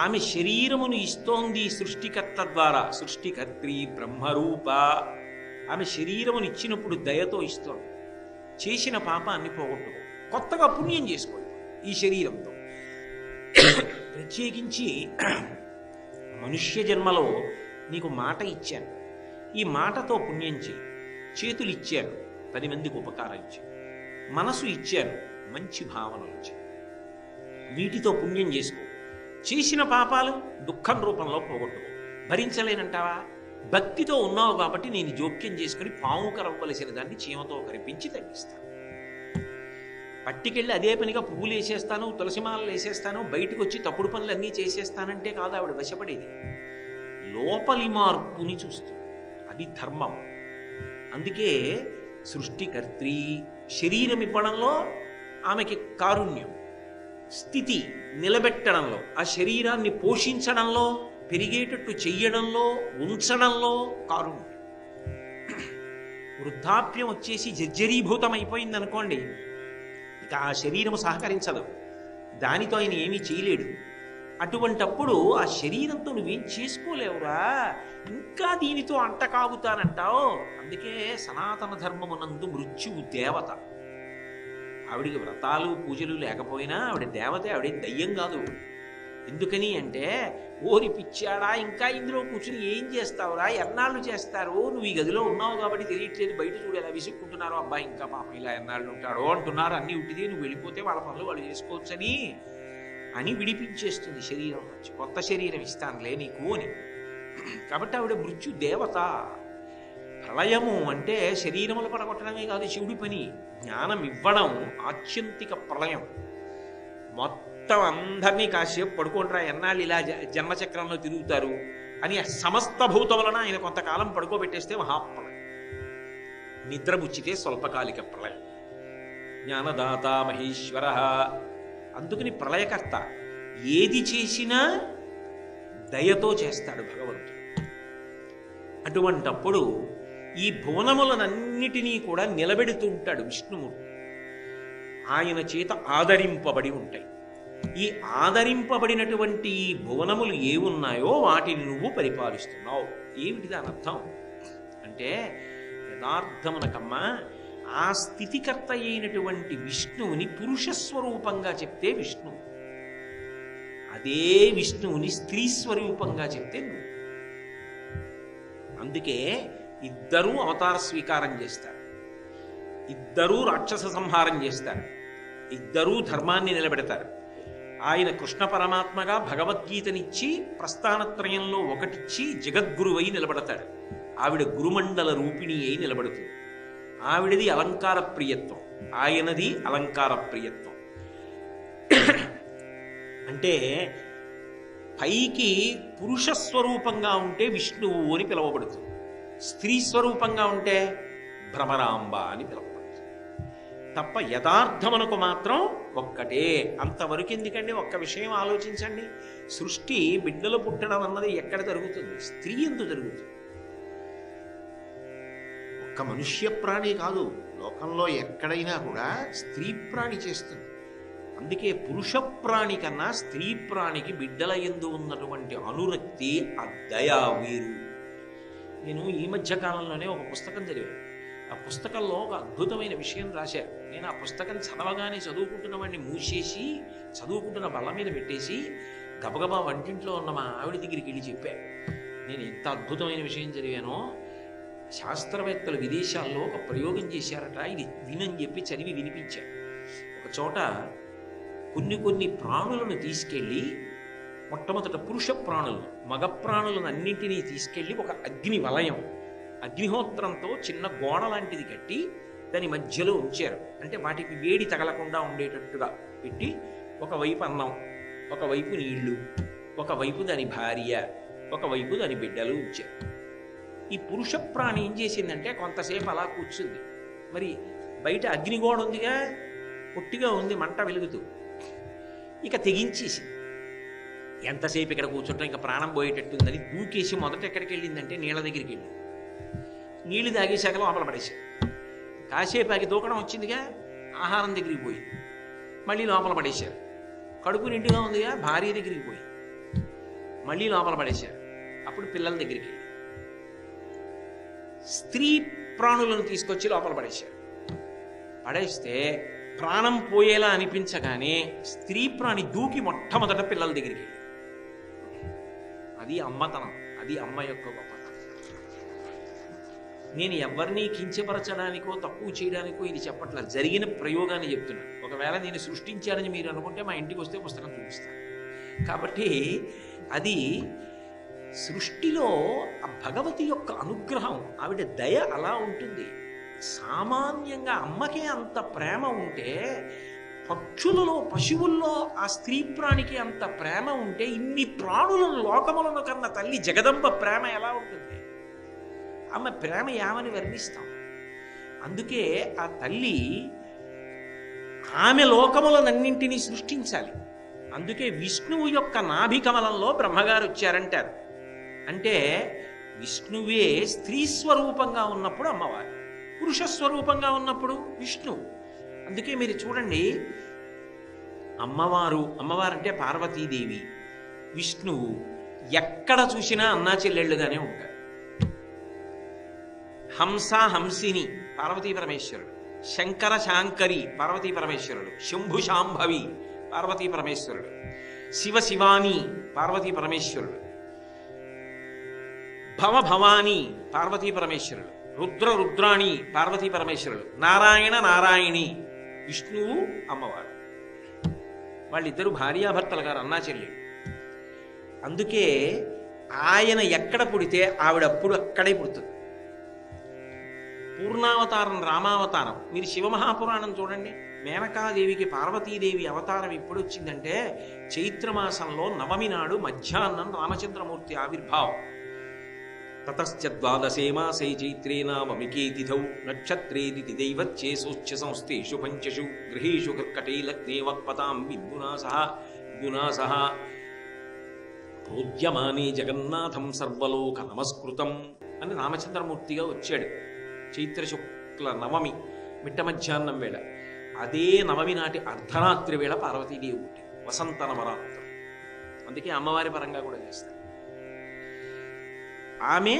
ఆమె శరీరమును ఇస్తోంది సృష్టికర్త ద్వారా. సృష్టికర్త్రి బ్రహ్మరూప. ఆమె శరీరమును ఇచ్చినప్పుడు దయతో ఇస్తోంది. చేసిన పాపాన్ని పోగొట్టుకో, కొత్తగా పుణ్యం చేసుకో ఈ శరీరంతో. ప్రత్యేకించి మనుష్య జన్మలో నీకు మాట ఇచ్చాను, ఈ మాటతో పుణ్యం చేయి. చేతులు ఇచ్చాను, 10 మందికి ఉపకారం ఇచ్చాను. మనసు ఇచ్చాను, మంచి భావనలు ఇచ్చాను. వీటితో పుణ్యం చేసుకో. చేసిన పాపాలు దుఃఖం రూపంలో పోగొట్టుకో. భరించలేనంటావా? భక్తితో ఉన్నావు కాబట్టి నేను జోక్యం చేసుకుని పాము కరవలసిన దాన్ని చీమతో కరిపించి తగ్గిస్తాను. పట్టికెళ్ళి అదే పనిగా పువ్వులు వేసేస్తాను, తులసిమాలలు వేసేస్తాను, బయటకు వచ్చి తప్పుడు పనులు అన్నీ చేసేస్తానంటే కాదు ఆవిడ వశపడేది. లోపలి మార్పుని చూస్తుంది, అది ధర్మం. అందుకే సృష్టికర్త్రి శరీరం ఇవ్వడంలో ఆమెకి కారుణ్యం, స్థితి నిలబెట్టడంలో, ఆ శరీరాన్ని పోషించడంలో, పెరిగేటట్టు చెయ్యడంలో, ఉంచడంలో కారుణ్యం. వృద్ధాప్యం వచ్చేసి జర్జరీభూతం అయిపోయింది అనుకోండి, ఇక ఆ శరీరం సహకరించదు, దానితో ఆయన ఏమీ చేయలేడు. అటువంటప్పుడు ఆ శరీరంతో నువ్వేం చేసుకోలేవురా, ఇంకా దీనితో అంట కాగుతానంటావు. అందుకే సనాతన ధర్మమునందు మృత్యువు దేవత. ఆవిడికి వ్రతాలు పూజలు లేకపోయినా ఆవిడ దేవతే, ఆవిడ దయ్యం కాదు. ఎందుకని అంటే, ఓరి పిచ్చాడా, ఇంకా ఇందులో కూర్చుని ఏం చేస్తావురా, ఎన్నాళ్ళు చేస్తారు, నువ్వు ఈ గదిలో ఉన్నావు కాబట్టి తెలియట్లేదు, బయట చూడు ఎలా విసుక్కుంటున్నారో, అబ్బాయి ఇంకా పాపం ఇలా ఎన్నాళ్ళు ఉంటాడో అంటున్నారు, అన్నీ ఉట్టిది, నువ్వు వెళ్ళిపోతే వాళ్ళ పనులు వాళ్ళు చేసుకోవచ్చని అని విడిపించేస్తుంది శరీరం నుంచి. కొత్త శరీరం ఇస్తానులే నీకు అని. కాబట్టి ఆవిడ మృత్యు దేవత. ప్రళయము అంటే శరీరములు పడగొట్టడమే కాదు శివుడి పని, జ్ఞానం ఇవ్వడం ఆత్యంతిక ప్రళయం. మొత్తం అందరినీ కాసేపు పడుకుంటారా, ఎన్నాళ్ళు ఇలా జన్మచక్రంలో తిరుగుతారు అని సమస్త భూతములను ఆయన కొంతకాలం పడుకోబెట్టేస్తే మహాప్రళయం. నిద్రపుచ్చితే స్వల్పకాలిక ప్రళయం. జ్ఞానదాత మహేశ్వర. అందుకని ప్రళయకర్త. ఏది చేసినా దయతో చేస్తాడు భగవంతుడు. అటువంటప్పుడు ఈ భువనములనన్నిటినీ కూడా నిలబెడుతుంటాడు విష్ణుమూర్తి. ఆయన చేత ఆదరింపబడి ఉంటాయి. ఈ ఆదరింపబడినటువంటి ఈ భువనములు ఏవున్నాయో వాటిని నువ్వు పరిపాలిస్తున్నావు. ఏమిటి దాని అర్థం అంటే, యథార్థమునకమ్మా ఆ స్థితికర్త అయినటువంటి విష్ణువుని పురుషస్వరూపంగా చెప్తే విష్ణువు, అదే విష్ణువుని స్త్రీ స్వరూపంగా చెప్తే నువ్వు. అందుకే ఇద్దరూ అవతార స్వీకారం చేస్తారు, ఇద్దరూ రాక్షస సంహారం చేస్తారు, ఇద్దరూ ధర్మాన్ని నిలబెడతారు. ఆయన కృష్ణ పరమాత్మగా భగవద్గీతనిచ్చి ప్రస్థానత్రయంలో ఒకటిచ్చి జగద్గురువై నిలబడతాడు. ఆవిడ గురుమండల రూపిణి అయి నిలబడుతుంది. ఆవిడది అలంకార ప్రియత్వం, ఆయనది అలంకార ప్రియత్వం. అంటే పైకి పురుష స్వరూపంగా ఉంటే విష్ణువు అని పిలువబడుతుంది, స్త్రీ స్వరూపంగా ఉంటే భ్రమరాంబ అని పిలువబడుతుంది. తప్ప యథార్థమునకు మాత్రం ఒక్కటే. అంతవరకు ఎందుకండి? ఒక్క విషయం ఆలోచించండి. సృష్టి బిడ్డలు పుట్టడం అన్నది ఎక్కడ జరుగుతుంది? స్త్రీ ఎందు జరుగుతుంది. ఒక్క మనుష్య ప్రాణి కాదు, లోకంలో ఎక్కడైనా కూడా స్త్రీ ప్రాణి చేస్తుంది. అందుకే పురుష ప్రాణి కన్నా స్త్రీ ప్రాణికి బిడ్డల యందు ఉన్నటువంటి అనురక్తి, ఆ దయా వీరు. నేను ఈ మధ్య కాలంలోనే ఒక పుస్తకం చదివాను. ఆ పుస్తకంలో ఒక అద్భుతమైన విషయం రాశారు. నేను ఆ పుస్తకం చదవగానే చదువుకుంటున్న వాడిని మూసేసి, చదువుకుంటున్న బల్ల మీద పెట్టేసి గబగబా వంటింట్లో ఉన్న మా ఆవిడ దగ్గరికి వెళ్ళి చెప్పాను, నేను ఎంత అద్భుతమైన విషయం చదివానో. శాస్త్రవేత్తలు విదేశాల్లో ఒక ప్రయోగం చేశారట, ఇది వినని చెప్పి చదివి వినిపించారు. ఒక చోట కొన్ని ప్రాణులను తీసుకెళ్ళి, మొట్టమొదట పురుష ప్రాణులను, మగ ప్రాణులను అన్నింటినీ తీసుకెళ్ళి ఒక అగ్ని వలయం, అగ్నిహోత్రంతో చిన్న గోడ లాంటిది కట్టి దాని మధ్యలో ఉంచారు. అంటే వాటికి వేడి తగలకుండా ఉండేటట్టుగా పెట్టి, ఒకవైపు అన్నం, ఒకవైపు నీళ్లు, ఒకవైపు దాని భార్య, ఒకవైపు దాని బిడ్డలు ఉంచారు. ఈ పురుష ప్రాణి ఏం చేసిందంటే కొంతసేపు అలా కూర్చుంది. మరి బయట అగ్నిగోడ ఉందిగా, పొట్టిగా ఉంది, మంట వెలుగుతూ. ఇక తెగించేసింది. ఎంతసేపు ఇక్కడ కూర్చుంటాం, ఇంకా ప్రాణం పోయేటట్టుందని దూకేసి మొదట ఎక్కడికి వెళ్ళిందంటే నీళ్ళ దగ్గరికి వెళ్ళింది. నీళ్లు తాగేశాక లోపల పడేశారు. కాసేపు ఆగి దూకడం వచ్చిందిగా, ఆహారం దగ్గరికి పోయింది, మళ్ళీ లోపల పడేశారు. కడుపు నిండుగా ఉందిగా, భార్య దగ్గరికి పోయింది, మళ్ళీ లోపల పడేశారు. అప్పుడు పిల్లల దగ్గరికి వెళ్ళి స్త్రీ ప్రాణులను తీసుకొచ్చి లోపల పడేశారు. పడేస్తే ప్రాణం పోయేలా అనిపించగానే స్త్రీ ప్రాణి దూకి మొట్టమొదట పిల్లల దగ్గరికి వెళ్ళి, అది అమ్మతనం, అది అమ్మ యొక్క గొప్పతనం. నేను ఎవరిని కించపరచడానికో తక్కువ చేయడానికో ఇది చెప్పట్లేదు, జరిగిన ప్రయోగాన్ని చెప్తున్నాను. ఒకవేళ నేను సృష్టించానని మీరు అనుకుంటే మా ఇంటికి వస్తే పుస్తకం చూపిస్తాను. కాబట్టి అది సృష్టిలో ఆ భగవతి యొక్క అనుగ్రహం, ఆవిడ దయ అలా ఉంటుంది. సామాన్యంగా అమ్మకే అంత ప్రేమ ఉంటే, పక్షులలో పశువుల్లో ఆ స్త్రీ ప్రాణికి అంత ప్రేమ ఉంటే, ఇన్ని ప్రాణులను లోకములను కన్న తల్లి జగదంబ ప్రేమ ఎలా ఉంటుంది? ఆమె ప్రేమ ఏమని వర్ణిస్తాం? అందుకే ఆ తల్లి ఆమె లోకములనన్నింటినీ సృష్టించాలి. అందుకే విష్ణువు యొక్క నాభికమలంలో బ్రహ్మగారు వచ్చారంటారు. అంటే విష్ణువే స్త్రీ స్వరూపంగా ఉన్నప్పుడు అమ్మవారు, పురుష స్వరూపంగా ఉన్నప్పుడు విష్ణువు. అందుకే మీరు చూడండి, అమ్మవారంటే పార్వతీదేవి, విష్ణువు ఎక్కడ చూసినా అన్నా చెల్లెళ్ళుగానే ఉంటారు. హంస హంసిని పార్వతీ పరమేశ్వరుడు, శంకర శాంకరి పార్వతీ పరమేశ్వరుడు, శంభు శాంభవి పార్వతీ పరమేశ్వరుడు, శివ శివాని పార్వతీ పరమేశ్వరుడు, భవ భవాని పార్వతీ పరమేశ్వరుడు, రుద్ర రుద్రాణి పార్వతీ పరమేశ్వరుడు, నారాయణ నారాయణి విష్ణువు అమ్మవారు. వాళ్ళిద్దరూ భార్యాభర్తలు గారు, అన్నా చెల్లెళ్ళు. అందుకే ఆయన ఎక్కడ పుడితే ఆవిడప్పుడు అక్కడే పుడుతుంది. పూర్ణావతారం రామావతారం. మీరు శివమహాపురాణం చూడండి, మేనకాదేవికి పార్వతీదేవి అవతారం ఎప్పుడు వచ్చిందంటే చైత్రమాసంలో నవమి నాడు మధ్యాహ్నం రామచంద్రమూర్తి ఆవిర్భావం. తతశ్చ ద్వాదశే మాసే చైత్రే నవమికే తిథౌ నక్షత్రేది దైవచ్చే సోచ్ఛ సంస్థేషు పంచషు గృహేషు కర్కటే లగ్నే వక్పతాం విద్యునాసః ప్రోద్యమానే జగన్నాథం సర్వలోక నమస్కృతం అని రామచంద్రమూర్తిగా వచ్చాడు. చైత్ర శుక్ల నవమి మిట్ట మధ్యాహ్నం వేళ. అదే నవమి నాటి అర్ధరాత్రి వేళ పార్వతీదేవి పుట్టింది, వసంత నవరాత్రి. అందుకే అమ్మవారి పరంగా కూడా చేస్తారు. ఆమె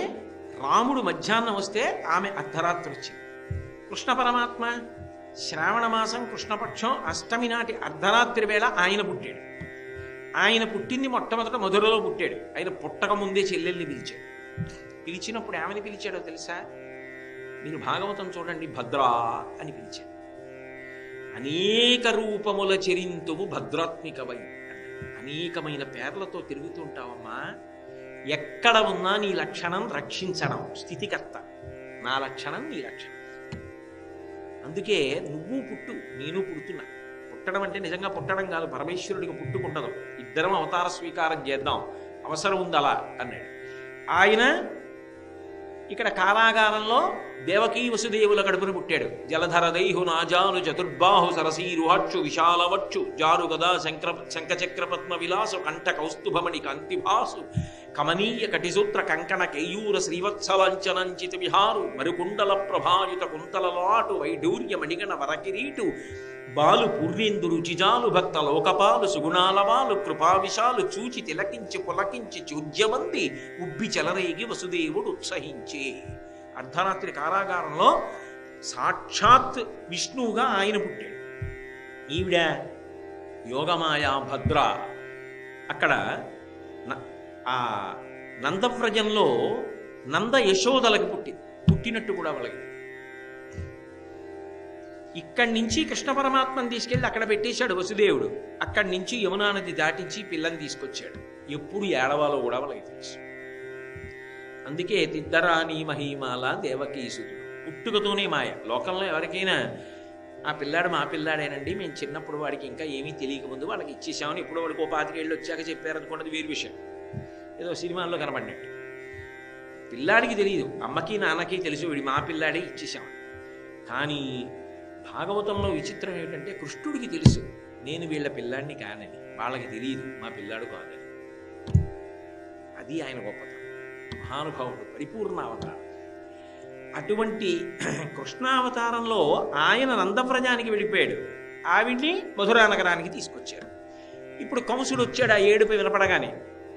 రాముడు మధ్యాహ్నం వస్తే ఆమె అర్ధరాత్రి వచ్చింది. కృష్ణ పరమాత్మ శ్రావణ మాసం కృష్ణపక్షం అష్టమి నాటి అర్ధరాత్రి వేళ ఆయన పుట్టాడు. ఆయన పుట్టింది మొట్టమొదట మధురలో పుట్టాడు. ఆయన పుట్టక ముందే చెల్లెల్ని పిలిచాడు. పిలిచినప్పుడు ఏమని పిలిచాడో తెలుసా? మీరు భాగవతం చూడండి, భద్రా అని పిలిచాడు. అనేక రూపముల చెరింతువు భద్రాత్మికవై. అనేకమైన పేర్లతో తిరుగుతుంటావమ్మా. ఎక్కడ ఉన్నా నీ లక్షణం రక్షించడం, స్థితికర్త. నా లక్షణం నీ లక్షణం. అందుకే నువ్వు పుట్టు, నేను పుడుతున్నా. పుట్టడం అంటే నిజంగా పుట్టడం కాదు, పరమేశ్వరుడికి పుట్టుకుండదు. ఇద్దరం అవతార స్వీకారం చేద్దాం, అవసరం ఉంది అలా అన్నాడు. ఆయన ఇక్కడ కారాగారంలో దేవకీ వసుదేవుల కడుపున పుట్టాడు. జలధర దైహు నాజాను చతుర్బాహు సరసీరుహక్షు విశాలవక్షు జారు గదా శంఖచక్ర పద్మ విలాసు కంఠ కౌస్తుభమణి కాంతిభాసు కమనీయ కటిసూత్ర కంకణ కేయూర శ్రీవత్సలాంచనంచిత విహారు మరుకుండల ప్రభాయుత కుంతలలాటు వైఢూర్య మణిగణ వరకిరీటు బాలు పూర్ణేందు రుచిజాలు భక్త లోకపాలు సుగుణాలవాలు కృపావిశాలు చూచి తిలకించి పులకించి చూజ్యమంది ఉబ్బి చెలరేగి వసుదేవుడు ఉత్సహించే. అర్ధరాత్రి కారాగారంలో సాక్షాత్ విష్ణువుగా ఆయన పుట్టాడు. ఈవిడ యోగమాయా భద్ర. అక్కడ ఆ నందవ్రజంలో నంద యశోదలకు పుట్టినట్టు కూడా వాళ్ళకి. ఇక్కడి నుంచి కృష్ణ పరమాత్మను తీసుకెళ్ళి అక్కడ పెట్టేశాడు వసుదేవుడు. అక్కడి నుంచి యమునా నది దాటించి పిల్లని తీసుకొచ్చాడు. ఎప్పుడు ఏడవాలో కూడా వాళ్ళకి తెలుసు. అందుకే తిద్దరాని మహీమాల దేవకీసుతుడు. పుట్టుకతోనే మాయ. లోకంలో ఎవరికైనా ఆ పిల్లాడు మా పిల్లాడేనండి, మేము చిన్నప్పుడు వాడికి ఇంకా ఏమీ తెలియకముందు వాళ్ళకి ఇచ్చేసామని ఇప్పుడు వాడికి 25 ఏళ్ళు వచ్చాక చెప్పారనుకున్నది వేరు విషయం. ఏదో సినిమాల్లో కనబడినట్టు. పిల్లాడికి తెలియదు, అమ్మకి నాన్నకి తెలుసు వీడి మా పిల్లాడే ఇచ్చేసాం. కానీ భాగవతంలో విచిత్రం ఏమిటంటే కృష్ణుడికి తెలుసు నేను వీళ్ళ పిల్లాడిని కానని, వాళ్ళకి తెలియదు మా పిల్లాడు కాదని. అది ఆయన గొప్పతనం. మహానుభావుడు, పరిపూర్ణావతారం. అటువంటి కృష్ణావతారంలో ఆయన నందవ్రజానికి వెళ్ళిపోయాడు. ఆవిడ్ని మధురా నగరానికి తీసుకొచ్చారు. ఇప్పుడు కంసుడు వచ్చాడు. ఆ ఏడుపు వినపడగానే